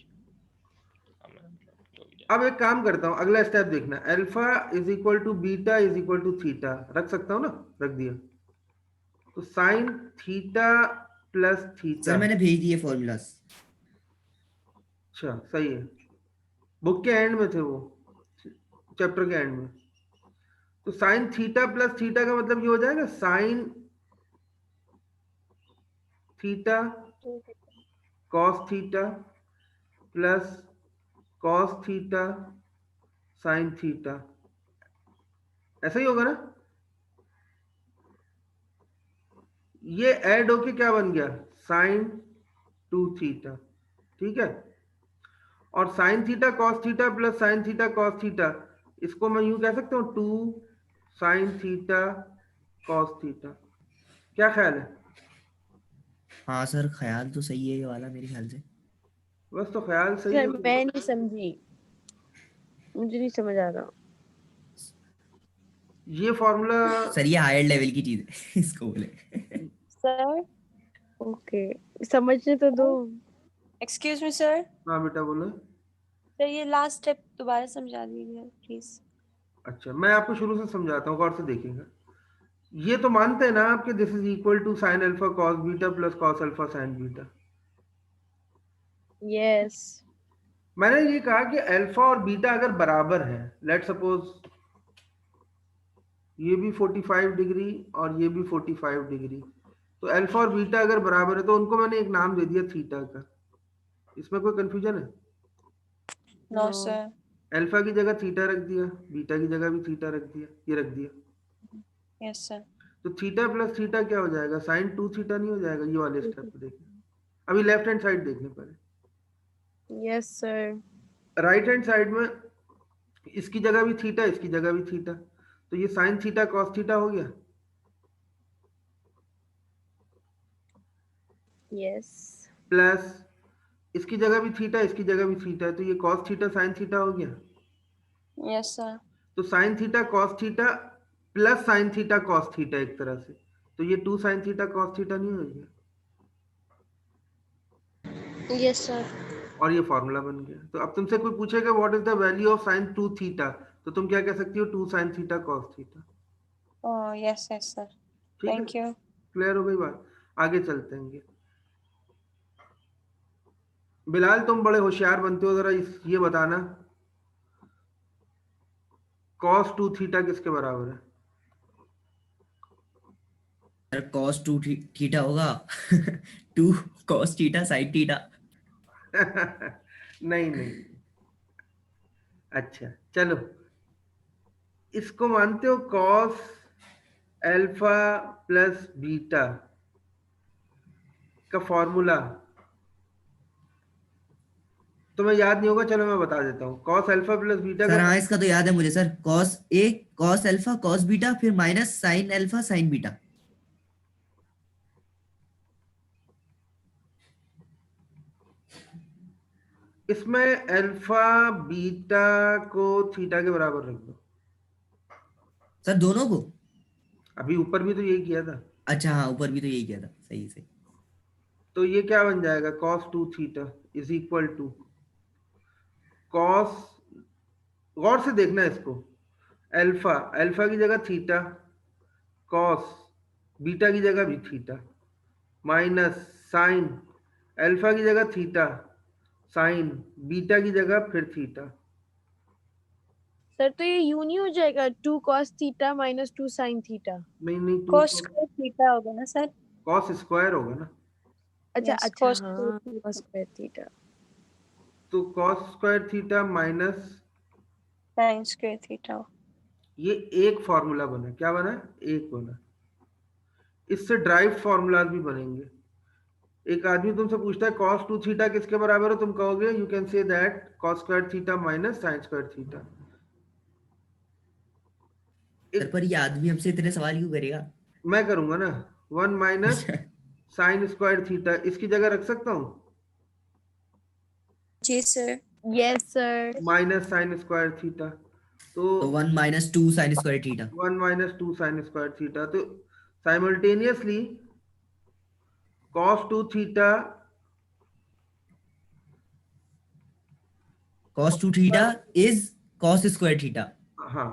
Speaker 1: अब एक काम करता हूं, अगला स्टेप देखना, alpha is equal to beta is equal to theta, रख सकता हूं ना? रख दिया। तो sine theta plus
Speaker 3: sir
Speaker 1: theta.
Speaker 3: मैंने भेज दिए फॉर्मूलाज।
Speaker 1: अच्छा सही है, बुक के एंड में थे वो, चैप्टर के एंड में। तो साइन थीटा प्लस थीटा का मतलब ये हो जाएगा sign theta cos theta plus cos theta sine theta, ऐसा ही होगा ना? ये ऐड होके क्या बन गया, साइन 2 थीटा, ठीक है। और sign theta cos theta plus sine theta cos theta, इसको मैं यूं कह सकता हूं, 2 साइन थीटा कॉस थीटा। क्या ख्याल है?
Speaker 3: हाँ सर ख्याल तो सही है ये वाला मेरे ख्याल से।
Speaker 1: बस तो ख्याल सही
Speaker 4: सर
Speaker 1: है।
Speaker 4: मैं नहीं समझी, मुझे नहीं समझ आ रहा।
Speaker 1: ये फॉर्मूला,
Speaker 3: सर ये हायर लेवल की चीज है इसको बोले।
Speaker 4: सर ओके, समझने तो दो।
Speaker 6: Excuse me sir.
Speaker 1: हाँ बेटा बोलो।
Speaker 6: सर ये लास्ट स्टेप दोबारा समझा दीजिए प्लीज।
Speaker 1: अच्छा मैं आपको शुरू से समझाता हूँ, गौर से देखिएगा। ये तो मानते हैं ना आपके, this is equal to sine alpha cos beta plus cos alpha sine beta.
Speaker 4: Yes.
Speaker 1: मैंने ये कहा कि अल्फा और बीटा अगर बराबर है, लेट सपोज ये भी 45 डिग्री और ये भी 45 डिग्री, तो अल्फा और बीटा अगर बराबर है तो उनको मैंने एक नाम दे दिया थीटा का। इसमें कोई कंफ्यूजन है?
Speaker 6: No
Speaker 4: No.
Speaker 6: सर।
Speaker 1: अल्फा की जगह थीटा रख दिया, बीटा की जगह भी थीटा रख दिया, ये रख दिया।
Speaker 6: Yes sir.
Speaker 1: तो थीटा प्लस थीटा क्या हो जाएगा? साइन 2 थीटा नहीं हो जाएगा? ये वाले स्टेप पे देखिए, अभी लेफ्ट हैंड साइड देखने पर।
Speaker 4: Yes, sir.
Speaker 1: Right hand side में इसकी जगह भी थीटा, इसकी जगह भी थीटा, तो ये साइन थीटा कॉस थीटा हो गया।
Speaker 4: Yes.
Speaker 1: प्लस इसकी जगह भी थीटा, इसकी जगह भी थीटा, तो ये कॉस थीटा साइन थीटा हो गया।
Speaker 6: Yes sir.
Speaker 1: तो sine theta cos theta plus sine theta cos theta एक तरह से, तो ये 2 साइन थीटा कॉस थीटा नहीं हो गया?
Speaker 6: Yes sir.
Speaker 1: और ये फॉर्मूला बन गया। तो अब तुमसे कोई पूछेगा what is the value of sine 2 theta, तो तुम क्या कह सकती हो? 2 sign theta cos theta.
Speaker 6: Oh yes yes sir.
Speaker 1: ठीक है,
Speaker 6: थैंक यू।
Speaker 1: क्लियर हो गई बात? आगे चलते हैं। बिलाल तुम बड़े होशियार बनते हो, जरा ये बताना cos 2 थीटा किसके बराबर है?
Speaker 3: सर cos 2 थीटा होगा 2 cos थीटा sin थीटा।
Speaker 1: नहीं नहीं, अच्छा चलो, इसको मानते हो cos अल्फा प्लस बीटा का फॉर्मूला तुम्हें याद नहीं होगा, चलो मैं बता देता हूँ। cos alpha plus beta
Speaker 3: sir
Speaker 1: का,
Speaker 3: हाँ इसका तो याद है मुझे sir, cos a cos alpha cos beta फिर minus sin alpha sin beta.
Speaker 1: इसमें अल्फा बीटा को थीटा के बराबर रख दो।
Speaker 3: सर दोनों को?
Speaker 1: अभी ऊपर भी तो यही किया था।
Speaker 3: अच्छा हाँ ऊपर भी तो यही किया था, सही सही।
Speaker 1: तो ये क्या बन जाएगा? cos 2 theta is equal to cos, गौर से देखना इसको, अल्फा, अल्फा की जगह थीटा, cos बीटा की जगह भी थीटा, माइनस साइन अल्फा की जगह थीटा, साइन बीटा की जगह फिर थीटा।
Speaker 4: सर तो ये यूं नहीं हो जाएगा 2 cos theta minus 2 sin theta?
Speaker 1: नहीं नहीं,
Speaker 6: cos स्क्वायर थीटा होगा ना सर?
Speaker 1: cos स्क्वायर होगा ना।
Speaker 4: अच्छा
Speaker 6: Yes,
Speaker 4: अच्छा
Speaker 6: cos
Speaker 4: हाँ
Speaker 6: square
Speaker 4: cos स्क्वायर थीटा।
Speaker 1: तो cos square theta minus
Speaker 6: sin square theta.
Speaker 1: ये एक फॉर्मूला बना। क्या बना? एक बना। इससे ड्राइव फॉर्मूला भी बनेंगे। एक आदमी तुमसे पूछता है cos 2 थीटा किसके बराबर है, तुम कहोगे you can say that cos square theta minus sin square theta.
Speaker 3: Sir पर ये आदमी हमसे इतने सवाल क्यों करेगा?
Speaker 1: मैं करूंगा ना, 1 माइनस साइन स्क्वायर थीटा इसकी जगह रख सकता हूँ,
Speaker 6: जी sir.
Speaker 4: Yes, sir.
Speaker 1: Minus sine square theta, तो
Speaker 3: 1 minus 2 sin square theta.
Speaker 1: 1 minus 2 sine square theta. तो simultaneously cos 2 theta
Speaker 3: cos 2 theta is cos square theta.
Speaker 1: हाँ,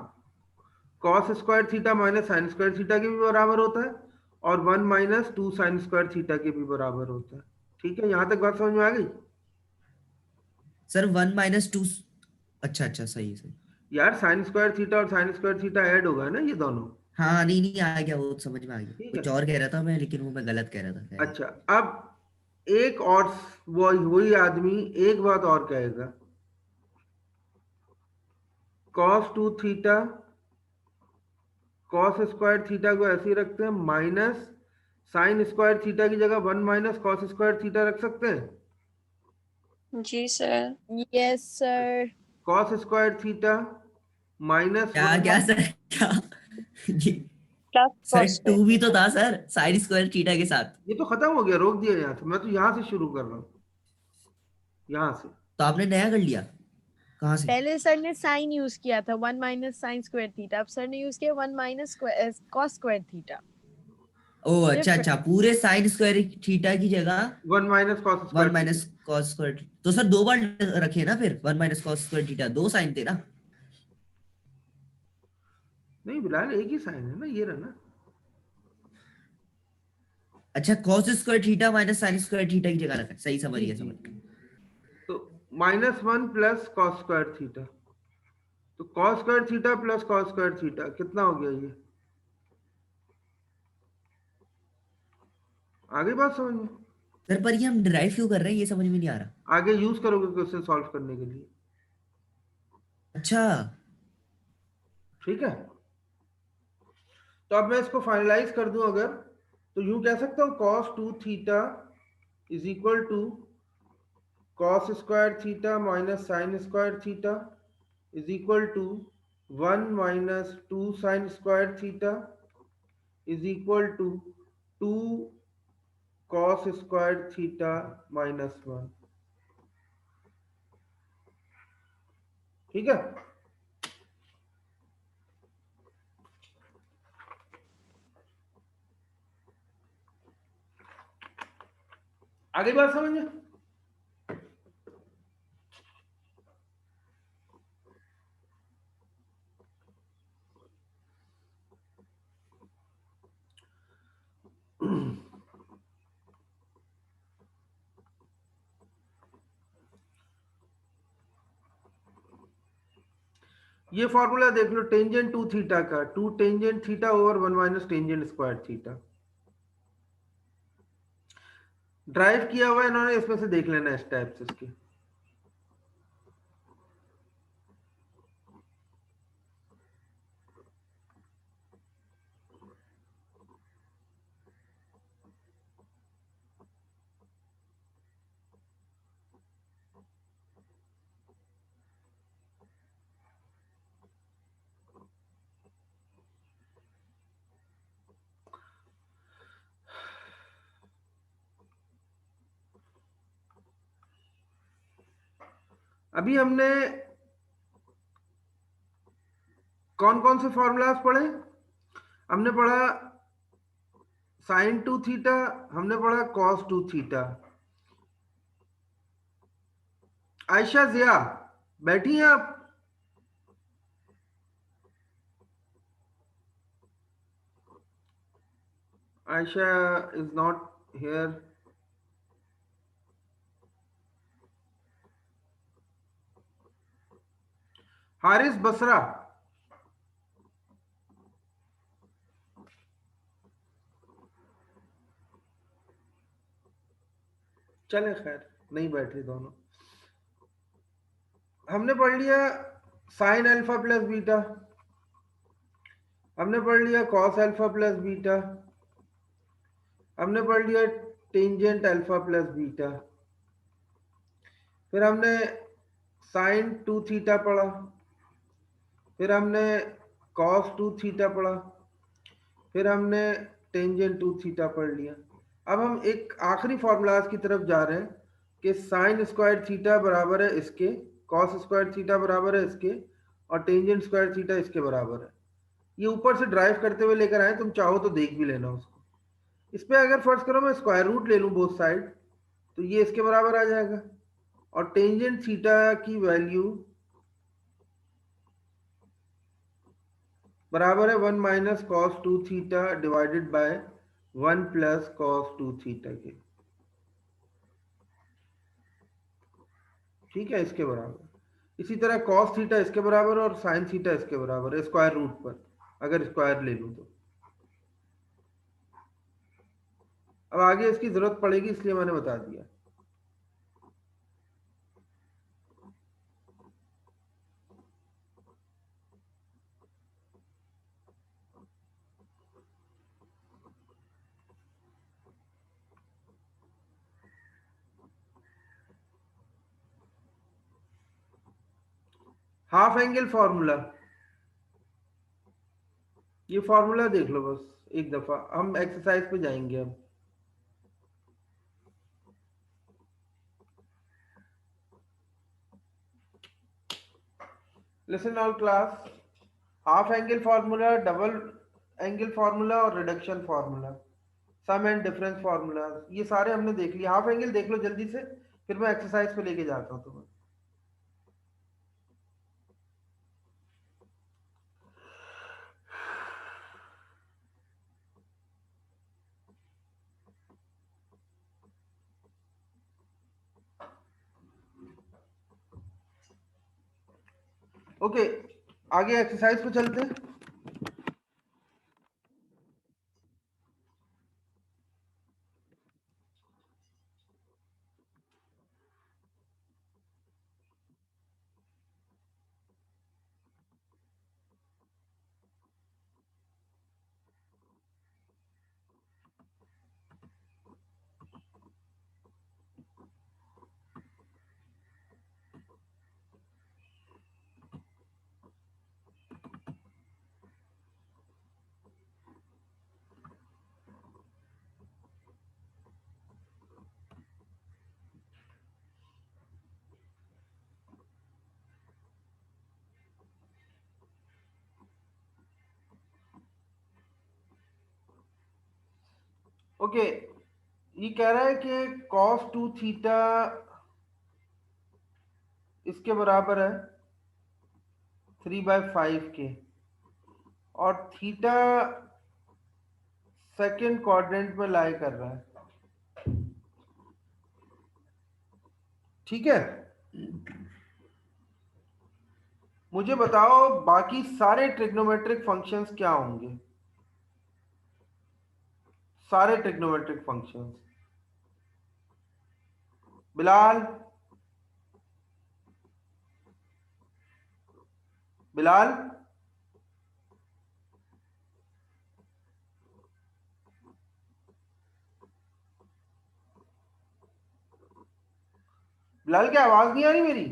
Speaker 1: cos square theta minus sine square theta के भी बराबर होता है, और 1 minus 2 sine square theta के भी बराबर होता है। ठीक है, यहाँ तक बात समझ में आ गई?
Speaker 3: सर 1 माइनस 2, अच्छा अच्छा सही सही।
Speaker 1: यार साइन स्क्वायर थीटा और साइन स्क्वायर थीटा ऐड होगा ना, ये दोनों।
Speaker 3: हाँ नहीं नहीं आ गया, वो समझ में आ गया।
Speaker 1: ठीक
Speaker 3: कुछ
Speaker 1: है,
Speaker 3: और कह रहा था मैं, लेकिन वो मैं गलत कह रहा था। खैर।
Speaker 1: अच्छा अब एक और वही आदमी एक बात और कहेगा, cos 2 theta cos square theta को ऐसे ही रखते हैं, माइनस साइन स्क्वायर थीटा की जगह 1 माइनस cos स्क्वायर थीटा रख सकते हैं।
Speaker 6: जी sir.
Speaker 4: Yes, sir.
Speaker 1: cos square theta minus
Speaker 3: क्या क्या सर क्या ये
Speaker 6: प्लस
Speaker 3: सर
Speaker 6: cos
Speaker 3: 2 भी
Speaker 6: स्क्वायर।
Speaker 3: तो था सर sin स्क्वायर थीटा के साथ।
Speaker 1: ये तो खत्म हो गया, रोक दिया यहाँ से। मैं तो यहाँ से शुरू कर रहा हूँ, यहाँ से।
Speaker 3: तो आपने नया कर लिया कहाँ से?
Speaker 4: पहले सर ने साइन यूज किया था 1 माइनस साइन स्क्वायर थीटा, अब सर ने यूज किया 1 माइनस cos स्क्वायर थीटा।
Speaker 3: ओ अच्छा अच्छा, पूरे sin स्क्वायर थीटा की जगह
Speaker 1: 1 minus cos
Speaker 3: 1
Speaker 1: square
Speaker 3: minus cos square. तो सर दो बार रखे ना फिर 1 माइनस cos स्क्वायर थीटा, दो साइन थे ना।
Speaker 1: नहीं बिलाल, एक ही साइन है ना, ये रहा ना।
Speaker 3: अच्छा cos square theta minus sin square theta की जगह रखा, सही समझ
Speaker 1: जी
Speaker 3: गया
Speaker 1: जी
Speaker 3: समझ
Speaker 1: जी।
Speaker 3: गया।
Speaker 1: -1 प्लस कॉस स्क्वायर थीटा, तो cos square theta plus cos square theta कितना हो गया ये? आगे बात समझ में?
Speaker 3: सर पर ये हम डिराइव क्यों कर रहे हैं, ये समझ में नहीं आ रहा।
Speaker 1: आगे यूज करोगे क्वेश्चन सॉल्व करने के लिए।
Speaker 3: अच्छा
Speaker 1: ठीक है, तो अब मैं इसको फाइनलाइज कर दूं अगर, तो यूं कह सकता हूं cos 2 theta is equal to cos square theta minus sine square theta is equal to 1 minus 2 sine square theta is equal to 2 cos square theta minus 1। ठीक है, आगे बात समझिए। ये फॉर्मूला देख लो, टेंजेंट 2 थीटा का 2 tangent theta over 1 minus tangent square theta drive किया हुआ है इन्होंने, इसमें से देख लेना स्टेप्स इसके। अभी हमने कौन कौन से फॉर्मूलाज पढ़े? हमने पढ़ा साइन 2 थीटा, हमने पढ़ा कॉस 2 थीटा। आयशा जिया बैठी हैं आप? Ayesha is not here. Haris Basra, चले खैर, नहीं बैठे दोनों। हमने पढ़ लिया साइन अल्फा प्लस बीटा, हमने पढ़ लिया कॉस अल्फा प्लस बीटा, हमने पढ़ लिया टेंजेंट अल्फा प्लस बीटा, फिर हमने साइन 2 थीटा पढ़ा, फिर हमने कॉस 2 थीटा पढ़ा, फिर हमने टेंजेंट 2 थीटा पढ़ लिया। अब हम एक आखिरी फॉर्मूलाज की तरफ जा रहे हैं कि साइन स्क्वायर थीटा बराबर है इसके, कॉस स्क्वायर थीटा बराबर है इसके, और टेंजेंट स्क्वायर थीटा इसके बराबर है। ये ऊपर से ड्राइव करते हुए लेकर आए, तुम चाहो तो देख भी लेना उसको। इस पे अगर फर्ज करो मैं स्क्वायर रूट ले लूँ बोथ साइड, तो ये इसके बराबर आ जाएगा, और टेंजेंट थीटा की वैल्यू बराबर है 1 minus cos 2 theta divided by 1 plus cos 2 theta के। ठीक है, इसके बराबर। इसी तरह कॉस थीटा इसके बराबर और साइन थीटा इसके बराबर है स्क्वायर रूट पर, अगर स्क्वायर ले लूँ तो। अब आगे इसकी जरूरत पड़ेगी इसलिए मैंने बता दिया। हाफ एंगल फॉर्मूला, ये फॉर्मूला देख लो बस एक दफा, हम एक्सरसाइज पे जाएंगे अब। Listen all class, half angle formula, double angle formula और reduction formula, sum and difference formula, ये सारे हमने देख लिए। हाफ एंगल देख लो जल्दी से, फिर मैं एक्सरसाइज पे लेके जाता हूँ तुम्हें। ओके, आगे एक्सरसाइज पे चलते हैं। ओके, ये कह रहा है कि cos 2 थीटा इसके बराबर है 3/5 के, और थीटा सेकंड क्वाड्रेंट में लाई कर रहा है। ठीक है, मुझे बताओ बाकी सारे ट्रिग्नोमेट्रिक फंक्शंस क्या होंगे, सारे ट्रिग्नोमेट्रिक फंक्शंस। बिलाल, बिलाल, बिलाल, क्या आवाज नहीं आ रही मेरी?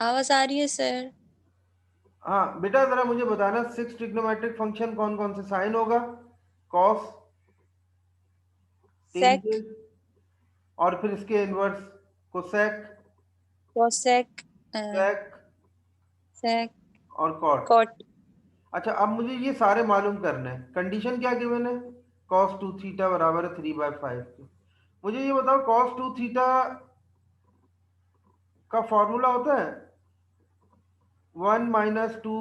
Speaker 6: आवाज आ रही है सर।
Speaker 1: हाँ बेटा, जरा मुझे बताना 6 ट्रिग्नोमेट्रिक फंक्शन कौन कौन से। साइन होगा, कॉस,
Speaker 6: सेक,
Speaker 1: टेंजेंट, और फिर इसके इनवर्स कोसेक,
Speaker 6: कोसेक,
Speaker 1: सेक
Speaker 6: सेक,
Speaker 1: और कॉट।
Speaker 6: कॉट।
Speaker 1: अच्छा, अब मुझे ये सारे मालूम करने हैं। कंडीशन क्या गिवन है? cos 2 थीटा बराबर है 3/5 के। मुझे ये बताओ cos 2 थीटा का फॉर्मूला होता है 1 - 2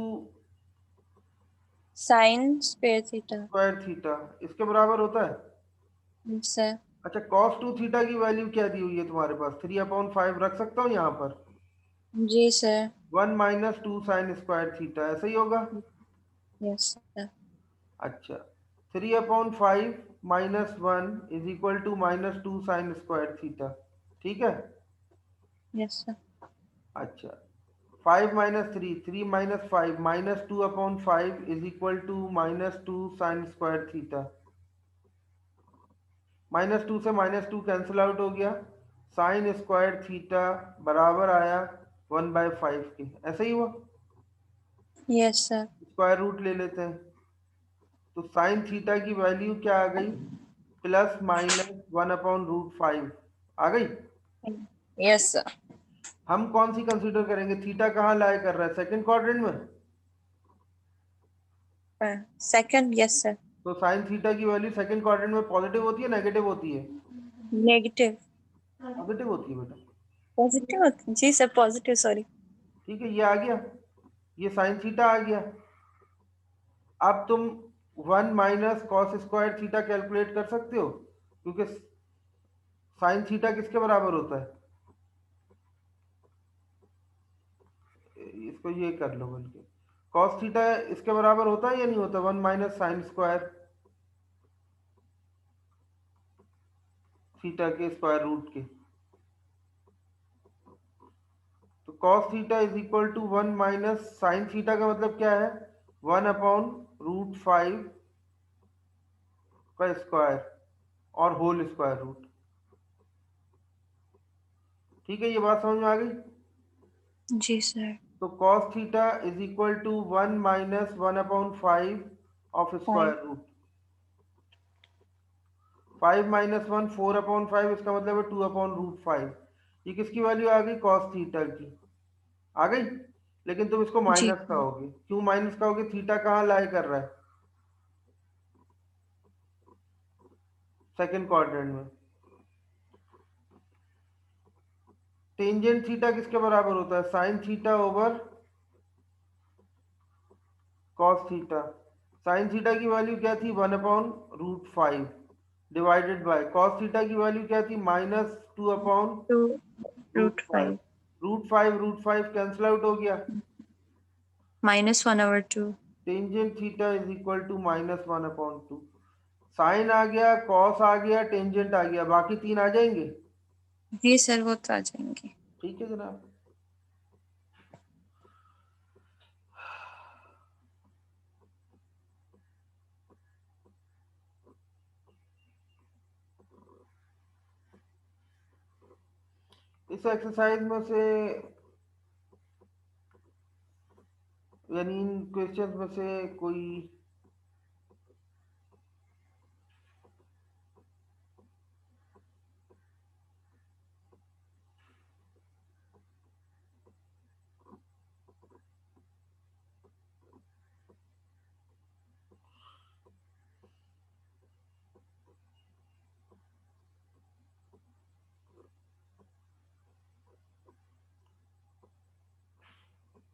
Speaker 6: sine square theta.
Speaker 1: Square theta, इसके बराबर होता है।
Speaker 6: सर
Speaker 1: अच्छा, cos 2 थीटा की वैल्यू क्या दी हुई है तुम्हारे पास? 3/5 रख सकता हूँ यहाँ पर।
Speaker 6: जी सर।
Speaker 1: 1 - 2 साइन स्क्वायर थीटा, ऐसा ही होगा।
Speaker 6: Yes sir.
Speaker 1: अच्छा, 3/5 - 1 = -2 साइन स्क्वायर थीटा। ठीक है।
Speaker 6: Yes sir.
Speaker 1: अच्छा, 5 - 3, 3 - 5 -2/5 -2 साइन स्क्वायर थीटा। -2 से -2 कैंसिल आउट हो गया, साइन स्क्वायर थीटा बराबर आया 1/5 के। ऐसा ही हुआ।
Speaker 6: Yes sir.
Speaker 1: स्क्वायर रूट ले लेते हैं, तो साइन थीटा की वैल्यू क्या आ गई? ±1/√5 आ गई।
Speaker 6: Yes sir.
Speaker 1: हम कौन सी कंसीडर करेंगे? थीटा कहाँ लाई कर रहा है? सेकंड क्वाड्रेंट में।
Speaker 6: सेकंड। Yes sir.
Speaker 1: तो साइन थीटा की वैल्यू सेकंड क्वाड्रेंट में पॉजिटिव होती है नेगेटिव होती है?
Speaker 6: नेगेटिव।
Speaker 1: पॉजिटिव होती है बेटा।
Speaker 6: पॉजिटिव। जी सर, पॉजिटिव, सॉरी।
Speaker 1: ठीक है, ये आ गया, ये साइन थीटा आ गया। अब तुम 1 - cos स्क्वायर थीटा कैलकुलेट कर सकते हो, क्योंकि साइन थीटा किसके बराबर होता है? इसको ये कर लो बल्कि, cos थीटा इसके बराबर होता है या नहीं होता? 1 - साइन स्क्वायर थीटा के स्क्वायर रूट के। तो cos थीटा = 1 - साइन थीटा का मतलब क्या है? 1/√5 का स्क्वायर और होल स्क्वायर रूट। ठीक है, ये बात समझ में आ गई?
Speaker 6: जी सर।
Speaker 1: तो cos theta = 1 - 1/5 of square root. 5 - 1 4/5, इसका मतलब है 2/√5। ये किसकी वैल्यू आ गई? cos थीटा की आ गई। लेकिन तुम इसको
Speaker 6: जी।
Speaker 1: माइनस कहोगे, क्यों माइनस कहोगे? थीटा कहाँ लाई कर रहा है? सेकंड क्वाड्रेंट में। टेंजेंट थीटा किसके बराबर होता है? Sine theta over cos theta. Sine theta की वैल्यू क्या थी? 1/√5 डिवाइडेड बाय cos थीटा की वैल्यू क्या थी?
Speaker 6: Two root
Speaker 1: -2/√5
Speaker 6: five.
Speaker 1: Root five cancel out हो गया।
Speaker 6: -1/2।
Speaker 1: Tangent theta is equal to -1/2। Sine आ गया, कॉस आ गया, टेंजेंट आ गया, बाकी तीन आ जाएंगे।
Speaker 6: जी सर, वो तो आ जाएंगे।
Speaker 1: ठीक है जनाब। इस एक्सरसाइज में से यानी इन क्वेश्चन में से कोई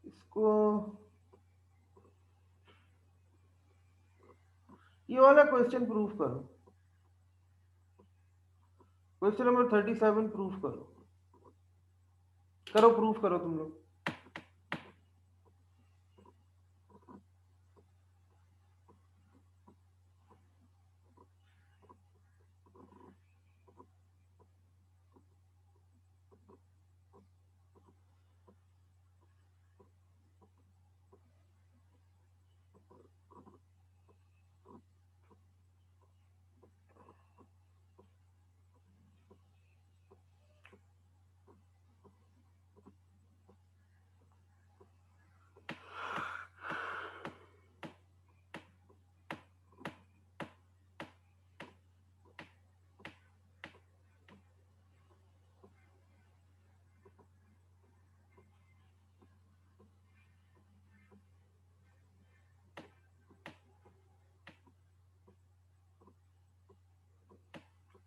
Speaker 1: इसको ये वाला क्वेश्चन प्रूफ करो। क्वेश्चन नंबर 37 प्रूफ करो। करो, प्रूफ करो तुम लोग।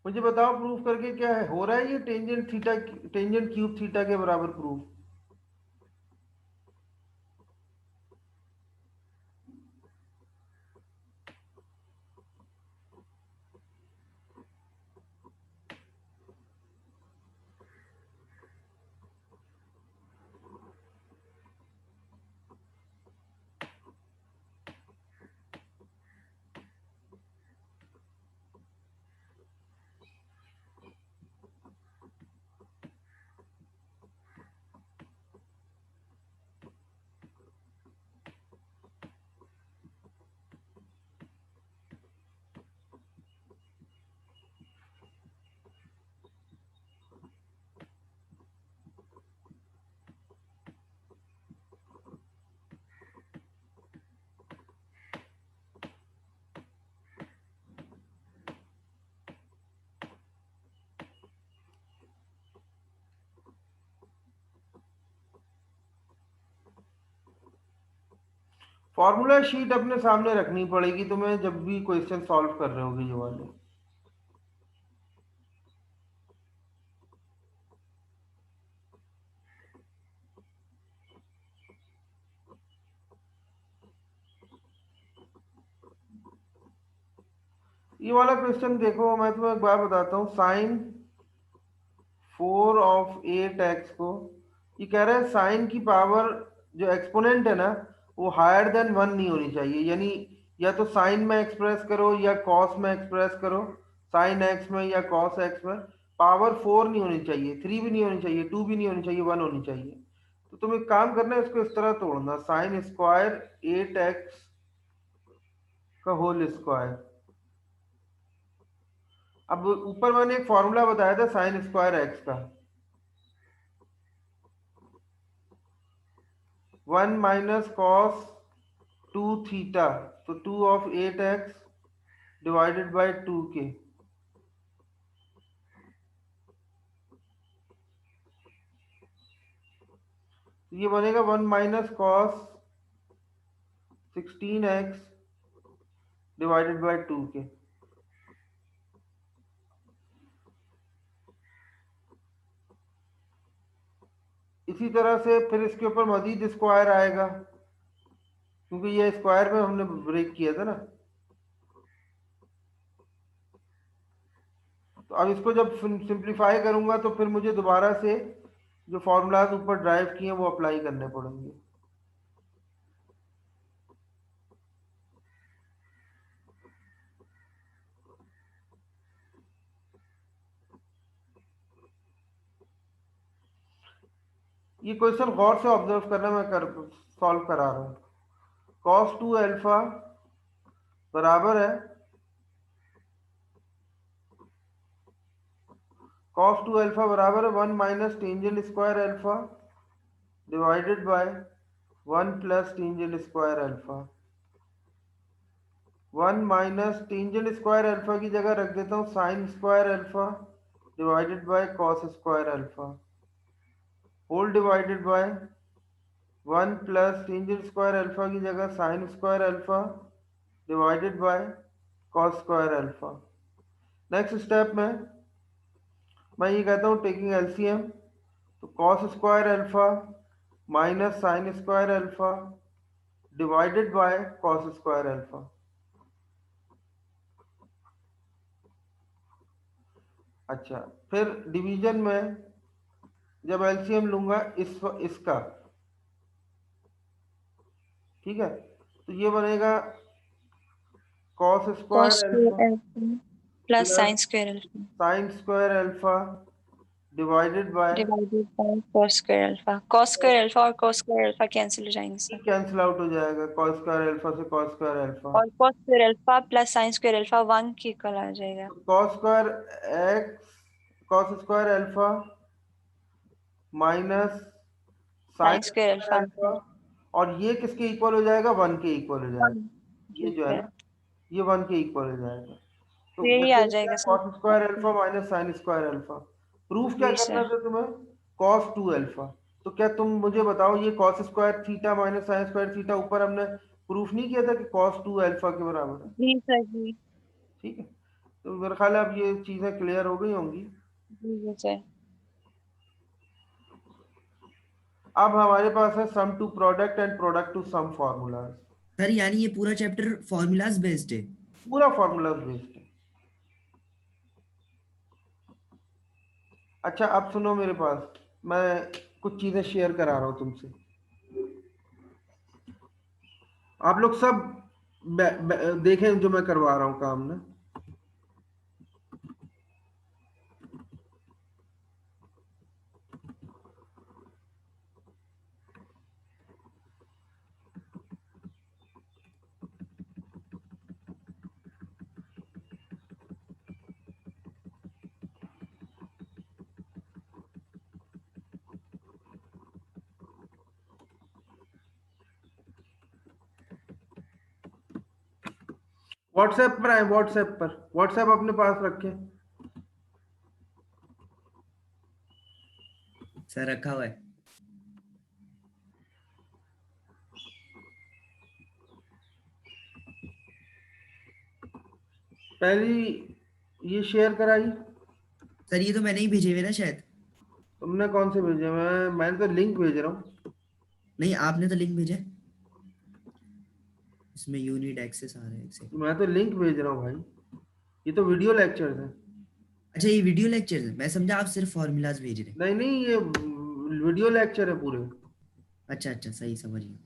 Speaker 1: मुझे बताओ प्रूफ करके क्या है, हो रहा है ये tangent theta, tangent cube theta के बराबर प्रूफ। फॉर्मूला शीट अपने सामने रखनी पड़ेगी तुम्हें जब भी क्वेश्चन सॉल्व कर रहे होगे ये वाले। ये वाला क्वेश्चन देखो, मैं तुम्हें एक बार बताता हूँ। साइन 4/8x को ये कह रहा है साइन की पावर जो एक्सपोनेंट है ना वो हायर देन 1 नहीं होनी चाहिए। यानी या तो साइन में एक्सप्रेस करो या कॉस में एक्सप्रेस करो, साइन एक्स में या कॉस एक्स में। पावर 4 नहीं होनी चाहिए, 3 भी नहीं होनी चाहिए, 2 भी नहीं होनी चाहिए, 1 होनी चाहिए। तो तुम एक काम करना है, इसको इस तरह तोड़ना, साइन स्क्वायर 8x का होल स्क्वायर। अब ऊपर मैंने एक फॉर्मूला बताया था साइन स्क्वायर एक्स का, 1 माइनस कॉस 2 थीटा, तो 2/8x डिवाइडेड बाय 2k। ये बनेगा 1 minus cos 16x divided by 2k। इसी तरह से फिर इसके ऊपर मजीद स्क्वायर आएगा क्योंकि ये स्क्वायर में हमने ब्रेक किया था ना। तो अब इसको जब सिंप्लीफाई करूंगा तो फिर मुझे दोबारा से जो फॉर्मूलाज ऊपर ड्राइव किए वो अप्लाई करने पड़ेंगे। ये क्वेश्चन गौर से ऑब्जर्व करना, मैं कर सॉल्व करा रहा हूँ। cos 2 अल्फा बराबर है cos 2 अल्फा बराबर है 1 minus tangent square alpha divided by 1 plus tangent square alpha. 1 minus tangent square alpha की जगह रख देता हूँ sine square alpha divided by cos square alpha whole divided by 1 plus tangent square alpha की जगह sine square alpha divided by cos square alpha. Next step में मैं ये कहता हूँ टेकिंग एलसीएम, तो cos square alpha minus sine square alpha divided by cos square alpha. अच्छा, फिर डिवीजन में जब एलसीएम लूंगा इसका, ठीक है, तो ये बनेगा cos
Speaker 6: cos
Speaker 1: square
Speaker 6: square
Speaker 1: alpha
Speaker 6: alpha plus
Speaker 1: plus
Speaker 6: sin square alpha
Speaker 1: sign square alpha divided bye
Speaker 6: divided by cos square alpha. Cos square alpha और cos square alpha कैंसिल हो जाएंगे सर,
Speaker 1: कैंसिल आउट हो जाएगा, cos square alpha से cos square alpha.
Speaker 6: और cos square alpha plus sin square alpha 1 के equal आ जाएगा।
Speaker 1: Cos square x cos square alpha minus sine
Speaker 6: sin square
Speaker 1: square
Speaker 6: alpha
Speaker 1: alpha, और ये किसके इक्वल हो जाएगा, 1 के इक्वल हो जाएगा।
Speaker 6: 1
Speaker 1: ये
Speaker 6: ठीक
Speaker 1: जो है
Speaker 6: है,
Speaker 1: ना, ये 1 के इक्वल हो जाएगा। तो
Speaker 6: तो यही आ
Speaker 1: बचेगा
Speaker 6: जाएगा sir.
Speaker 1: Cos square alpha minus sine square alpha. Proof क्या
Speaker 6: जी
Speaker 1: करना
Speaker 6: सर,
Speaker 1: था तुम्हें, कॉस 2 अल्फा। तो क्या तुम मुझे बताओ, ये cos square theta minus sine square theta ऊपर हमने प्रूफ नहीं किया था कि कॉस 2 अल्फा के बराबर है,
Speaker 6: जी सर, जी
Speaker 1: ठीक है। तो मेरा ख्याल है अब ये चीजें क्लियर हो गई होंगी।
Speaker 6: जी जी सर।
Speaker 1: अब हमारे पास है sum to product and product to sum formulas.
Speaker 3: Sir यानी ये पूरा चैप्टर फॉर्मूलाज बेस्ड है।
Speaker 1: पूरा फार्मूलाज बेस्ड है। अच्छा, अब सुनो मेरे पास, मैं कुछ चीजें शेयर करा रहा हूँ तुमसे। आप लोग सब देखें जो मैं करवा रहा हूँ काम ना। व्हाट्सएप पर आए, व्हाट्सएप अपने पास रखें।
Speaker 3: सर रखा हुआ है।
Speaker 1: पहली ये शेयर कराई,
Speaker 3: सर ये तो मैंने ही भेजे हुए ना शायद।
Speaker 1: तुमने कौन से भेजे, मैंने तो लिंक भेज रहा हूँ।
Speaker 3: नहीं आपने तो लिंक भेजा है। इसमें यूनिट एक्सेस आ रहा है, एक सेकंड।
Speaker 1: मैं तो लिंक भेज रहा हूँ भाई, ये तो वीडियो लेक्चर है।
Speaker 3: अच्छा ये वीडियो लेक्चर है, मैं समझा आप सिर्फ फॉर्मूलाज भेज रहे हैं।
Speaker 1: नहीं नहीं, ये वीडियो लेक्चर है पूरे।
Speaker 3: अच्छा अच्छा सही समझ गया।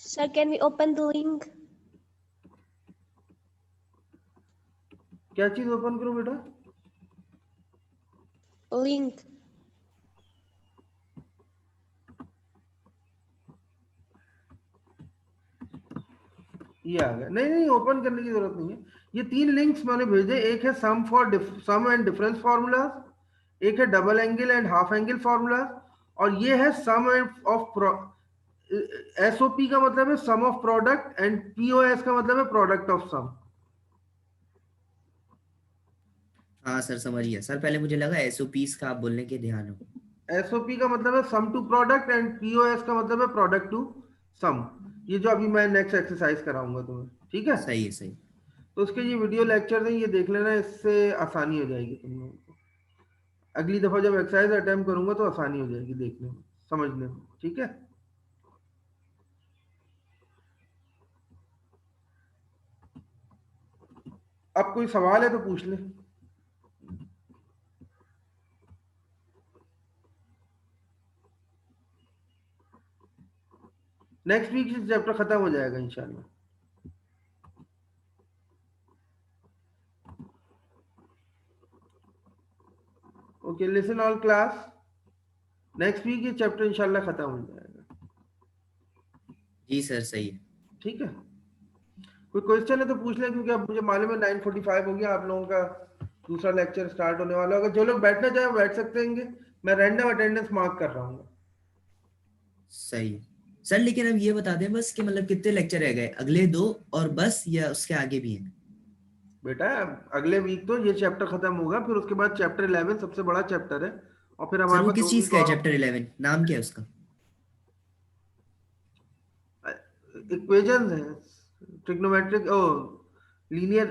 Speaker 7: Sir, can we open the link?
Speaker 1: क्या चीज ओपन करो बेटा,
Speaker 7: Link.
Speaker 1: ये आ गया। नहीं नहीं, ओपन करने की जरूरत नहीं है। ये 3 लिंक्स मैंने भेजे, एक है सम एंड डिफरेंस फार्मूलाज, एक है double angle and half angle formulas, और ये है सम ऑफ एसओपी का मतलब है सम ऑफ प्रोडक्ट एंड पीओएस का मतलब है प्रोडक्ट ऑफ सम।
Speaker 3: हाँ सर समझ गया सर, पहले मुझे लगा एसओपीस का आप बोलने के ध्यान हो।
Speaker 1: एसओपी का मतलब है sum to product and POS का मतलब है प्रोडक्ट टू सम। ये जो अभी मैं नेक्स्ट एक्सरसाइज कराऊंगा तुम्हें, ठीक है।
Speaker 3: सही है सही।
Speaker 1: तो उसके ये वीडियो लेक्चर है, ये देख लेना, इससे आसानी हो जाएगी तुम लोगों को। अगली दफा जब एक्सरसाइज अटेम्प्ट करूंगा तो आसानी हो जाएगी देखने में, समझने में, ठीक है। अब कोई सवाल है तो पूछ ले। नेक्स्ट वीक से चैप्टर खत्म हो जाएगा इंशाल्लाह। Okay, listen all class, next week ये चैप्टर इंशाल्लाह खत्म हो जाएगा।
Speaker 3: जी सर सही है।
Speaker 1: ठीक है, कोई क्वेश्चन है तो पूछ लें, क्योंकि अब मुझे मालूम है 9:45 हो गया, आप लोगों का दूसरा लेक्चर स्टार्ट होने वाला होगा। जो लोग बैठना चाहे बैठ सकते हैं, मैं रैंडम अटेंडेंस मार्क कर रहा हूँ।
Speaker 3: सही है सर, लेकिन अब ये बता दें बस कि मतलब कितने लेक्चर रह गए, अगले 2 और बस, या उसके आगे भी है?
Speaker 1: बेटा अगले वीक तो ये चैप्टर खत्म होगा, फिर उसके बाद चैप्टर 11 सबसे बड़ा चैप्टर है, और फिर
Speaker 3: सर
Speaker 1: हमारे
Speaker 3: वो
Speaker 1: पास
Speaker 3: किस
Speaker 1: 2
Speaker 3: चीज
Speaker 1: वीक
Speaker 3: का है
Speaker 1: और।
Speaker 3: चैप्टर 11, नाम क्या है उसका?
Speaker 1: इक्वेशंस है, trigonometric or linear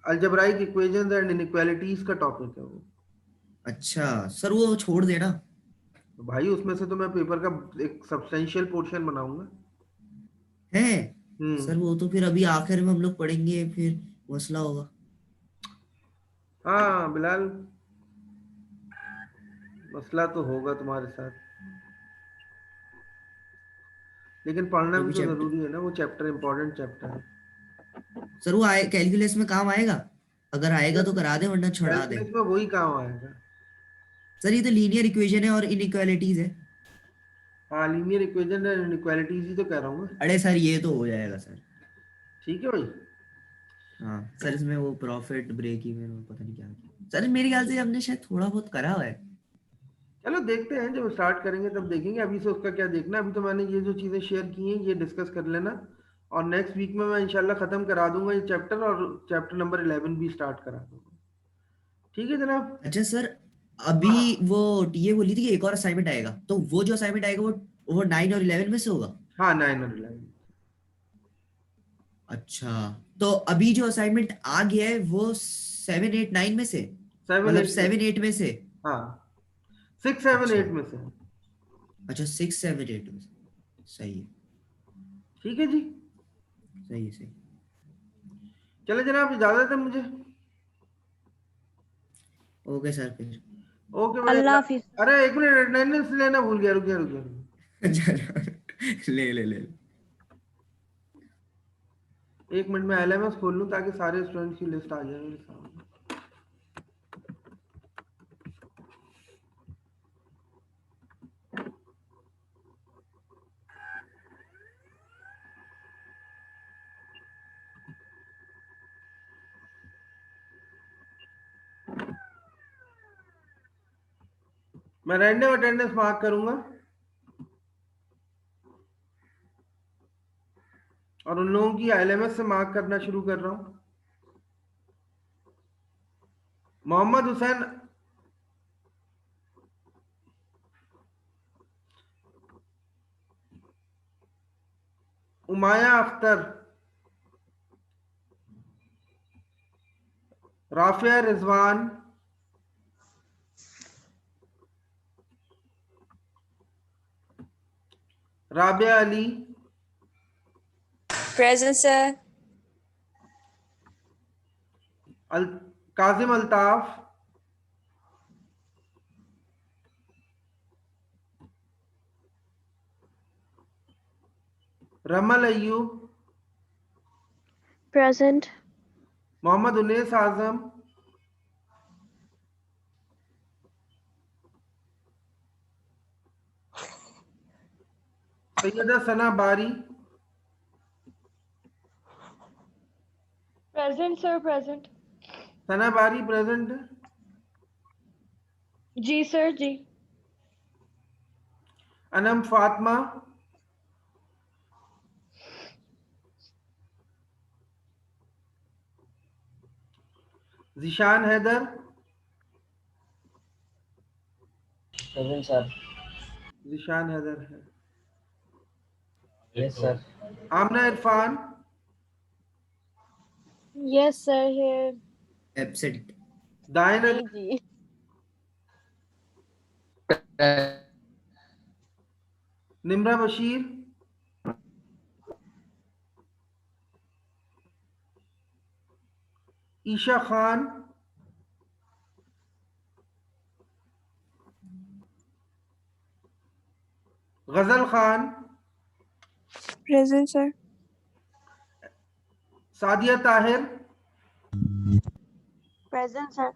Speaker 1: algebraic equations and inequalities का टॉपिक है वो।
Speaker 3: अच्छा सर वो छोड़ देना।
Speaker 1: तो भाई उसमें से तो मैं पेपर का एक सब्सटेंशियल पोर्शन बनाऊंगा।
Speaker 3: है सर,
Speaker 1: हम्म।
Speaker 3: वो तो फिर अभी आखिर में हम लोग पढ़ेंगे, फिर मसला होगा।
Speaker 1: हाँ बिलाल, मसला तो होगा तुम्हारे साथ, लेकिन पढ़ना
Speaker 3: जो
Speaker 1: भी
Speaker 3: भी
Speaker 1: तो
Speaker 3: चैप्टर,
Speaker 1: जरूरी है ना, वो चैप्टर इंपॉर्टेंट चैप्टर है।
Speaker 3: सर वो आए कैलकुलस में काम आएगा? अगर आएगा तो करा दे, वरना छोड़ा दे।
Speaker 1: कैलकुलस में वही काम आएगा।
Speaker 3: सर ये तो लीनियर इक्वेशन है और इनइक्वालिटीज है।
Speaker 1: हाँ, लीनियर इक्वेशन एंड इनइक्वालिटीज ही तो कह रहा हूँ मैं।
Speaker 3: अरे सर ये तो हो जाएगा सर।
Speaker 1: ठीक है भाई।
Speaker 3: हाँ सर, इसमें वो प्रॉफिट ब्रेक इवन और पता नहीं क्या क्या, सर मेरे ख्याल से हमने शायद थोड़ा बहुत करा हुआ है।
Speaker 1: चलो देखते हैं, जब स्टार्ट करेंगे तब देखेंगे, अभी से उसका क्या देखना। अभी तो मैंने ये जो चीज़ें शेयर की हैं ये डिस्कस कर लेना, और नेक्स्ट वीक में मैं इंशाल्लाह ख़त्म करा दूंगा ये चैप्टर, और चैप्टर नंबर 11 भी स्टार्ट करा दूंगा। ठीक है जनाब।
Speaker 3: अच्छा सर, अभी
Speaker 1: हाँ
Speaker 3: वो टीए बोली थी कि एक और असाइनमेंट आएगा, तो वो जो असाइनमेंट आएगा वो 9 और 11 में से होगा?
Speaker 1: हाँ, 9 और 11।
Speaker 3: अच्छा, तो अभी जो असाइनमेंट आ गया है वो 7 8 9 में से,
Speaker 1: 7
Speaker 3: मतलब
Speaker 1: 8 में
Speaker 3: 7
Speaker 1: से।
Speaker 3: 8 में से?
Speaker 1: हाँ, 6 7
Speaker 3: अच्छा
Speaker 1: 8 में से।
Speaker 3: अच्छा, 6 7 8 में से। सही है
Speaker 1: ठीक है जी।
Speaker 3: सही है सही।
Speaker 1: चले जनाब, इजाज़त है मुझे।
Speaker 3: ओके सर फिर।
Speaker 1: ओके भाई,
Speaker 7: अल्लाह हाफिज।
Speaker 1: अरे एक मिनट, अटेंडेंस लेना भूल गया, रुकिए रुकिए रुकिए।
Speaker 3: ले ले ले।
Speaker 1: 1 मिनट में LMS खोल लूँ ताकि सारे स्टूडेंट्स की लिस्ट आ जाए मेरे सामने। मैं रैंडम अटेंडेंस मार्क करूंगा, और उन लोगों की LMS से मार्क करना शुरू कर रहा हूं। Mohammad Hussain, उमाया Akhtar, Rafia Rizwan, Rabia Ali,
Speaker 6: Present, sir.
Speaker 1: अल, काजिम अल्ताफ, रमल अयूब,
Speaker 4: Present.
Speaker 1: मोहम्मद उन्नीस आजम, सैयदा सना बारी,
Speaker 4: Present, sir. Present.
Speaker 1: सना बारी प्रेजेंट है,
Speaker 4: जी सर जी।
Speaker 1: Anam Fatima, Zeeshan Haider,
Speaker 8: present sir.
Speaker 1: जिशान हैदर है,
Speaker 8: yes sir.
Speaker 1: Aamna Irfan,
Speaker 4: Yes sir, here.
Speaker 3: Absent.
Speaker 1: दायन
Speaker 4: जी
Speaker 1: अली,
Speaker 4: जी।
Speaker 1: Nimra Bashir, Esha Khan, Ghazal Khan,
Speaker 4: Present, sir.
Speaker 1: Sadia Tahir,
Speaker 4: Present, sir.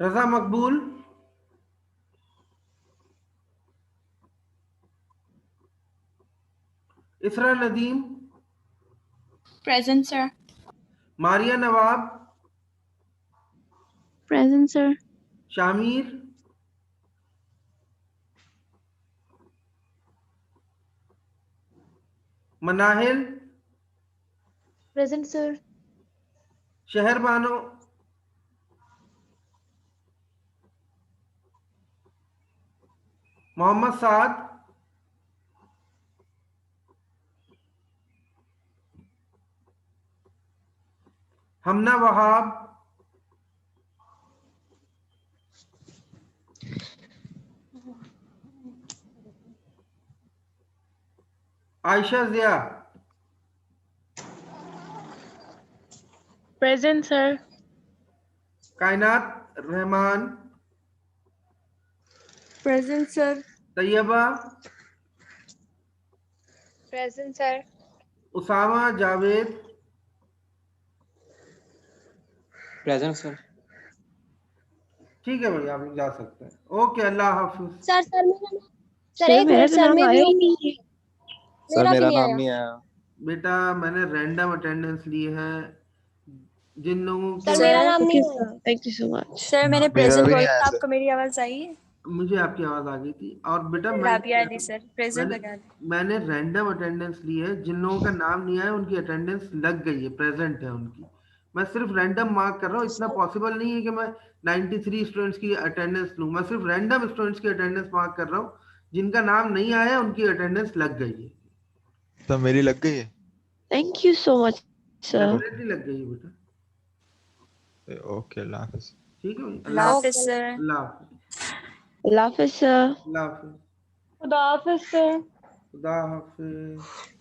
Speaker 1: रजा मकबूल, इसरा नदीम,
Speaker 4: Present, sir.
Speaker 1: मारिया नवाब,
Speaker 4: Present, sir.
Speaker 1: Shamir, Manahil,
Speaker 7: Present, sir.
Speaker 1: शहर बानो, मोहम्मद साद, हमना वहाब, आयशा जिया,
Speaker 4: Present, sir.
Speaker 1: कायनात Rahman,
Speaker 4: Present, sir.
Speaker 1: Taiba,
Speaker 6: Present, sir.
Speaker 1: Usama Javed,
Speaker 8: Present, sir.
Speaker 1: ठीक है भैया आप लोग जा सकते हैं। ओके, अल्लाह हाफिज।
Speaker 7: सर सर मेरा नाम सर
Speaker 4: सर
Speaker 7: एक
Speaker 4: मेरा
Speaker 7: मिनट
Speaker 4: तो
Speaker 7: सर
Speaker 4: नाम
Speaker 7: मैं
Speaker 4: आया
Speaker 7: भी
Speaker 4: ही नहीं।
Speaker 9: सर
Speaker 7: मेरा भी
Speaker 9: मेरा
Speaker 7: नहीं
Speaker 9: नाम
Speaker 7: आया।
Speaker 9: नहीं आया।
Speaker 1: बेटा मैंने रैंडम अटेंडेंस ली है, जिन लोगों की
Speaker 7: सर मेरा नाम नहीं
Speaker 4: Okay,
Speaker 7: आया।
Speaker 4: sir. Thank you so much.
Speaker 6: Sir मैंने
Speaker 9: मेरा
Speaker 6: प्रेजेंट
Speaker 9: भी
Speaker 6: बोला
Speaker 9: नहीं आया
Speaker 6: था,
Speaker 9: सर।
Speaker 6: आपको मेरी आवाज आई है?
Speaker 1: मुझे आपकी आवाज आ गई थी। और बेटा
Speaker 6: राबिया अली सर, प्रेजेंट लगा दी।
Speaker 1: मैंने रैंडम अटेंडेंस ली है, जिन लोगों का नाम नहीं आया उनकी अटेंडेंस लग गई है, प्रेजेंट है उनकी। मैं सिर्फ रैंडम मार्क कर रहा हूँ। इतना पॉसिबल नहीं है कि मैं 93 स्टूडेंट्स की अटेंडेंस लूँ। मैं सिर्फ रैंडम स्टूडेंट्स की अटेंडेंस मार्क कर रहा हूँ, जिनका नाम नहीं आया उनकी अटेंडेंस लग गई है।
Speaker 9: तो मेरी लग गई है।
Speaker 4: Thank you so much, sir.
Speaker 1: Definitely लग गई है बेटा।
Speaker 9: ओके, अल्लाह हाफिज।
Speaker 1: ठीक है भाई,
Speaker 6: अल्लाह हाफिज सर।
Speaker 1: अल्लाह हाफिज।
Speaker 4: Allah Hafiz, sir.
Speaker 1: अल्लाह हाफिज।
Speaker 4: खुदा हाफिज, sir.
Speaker 1: खुदा हाफिज।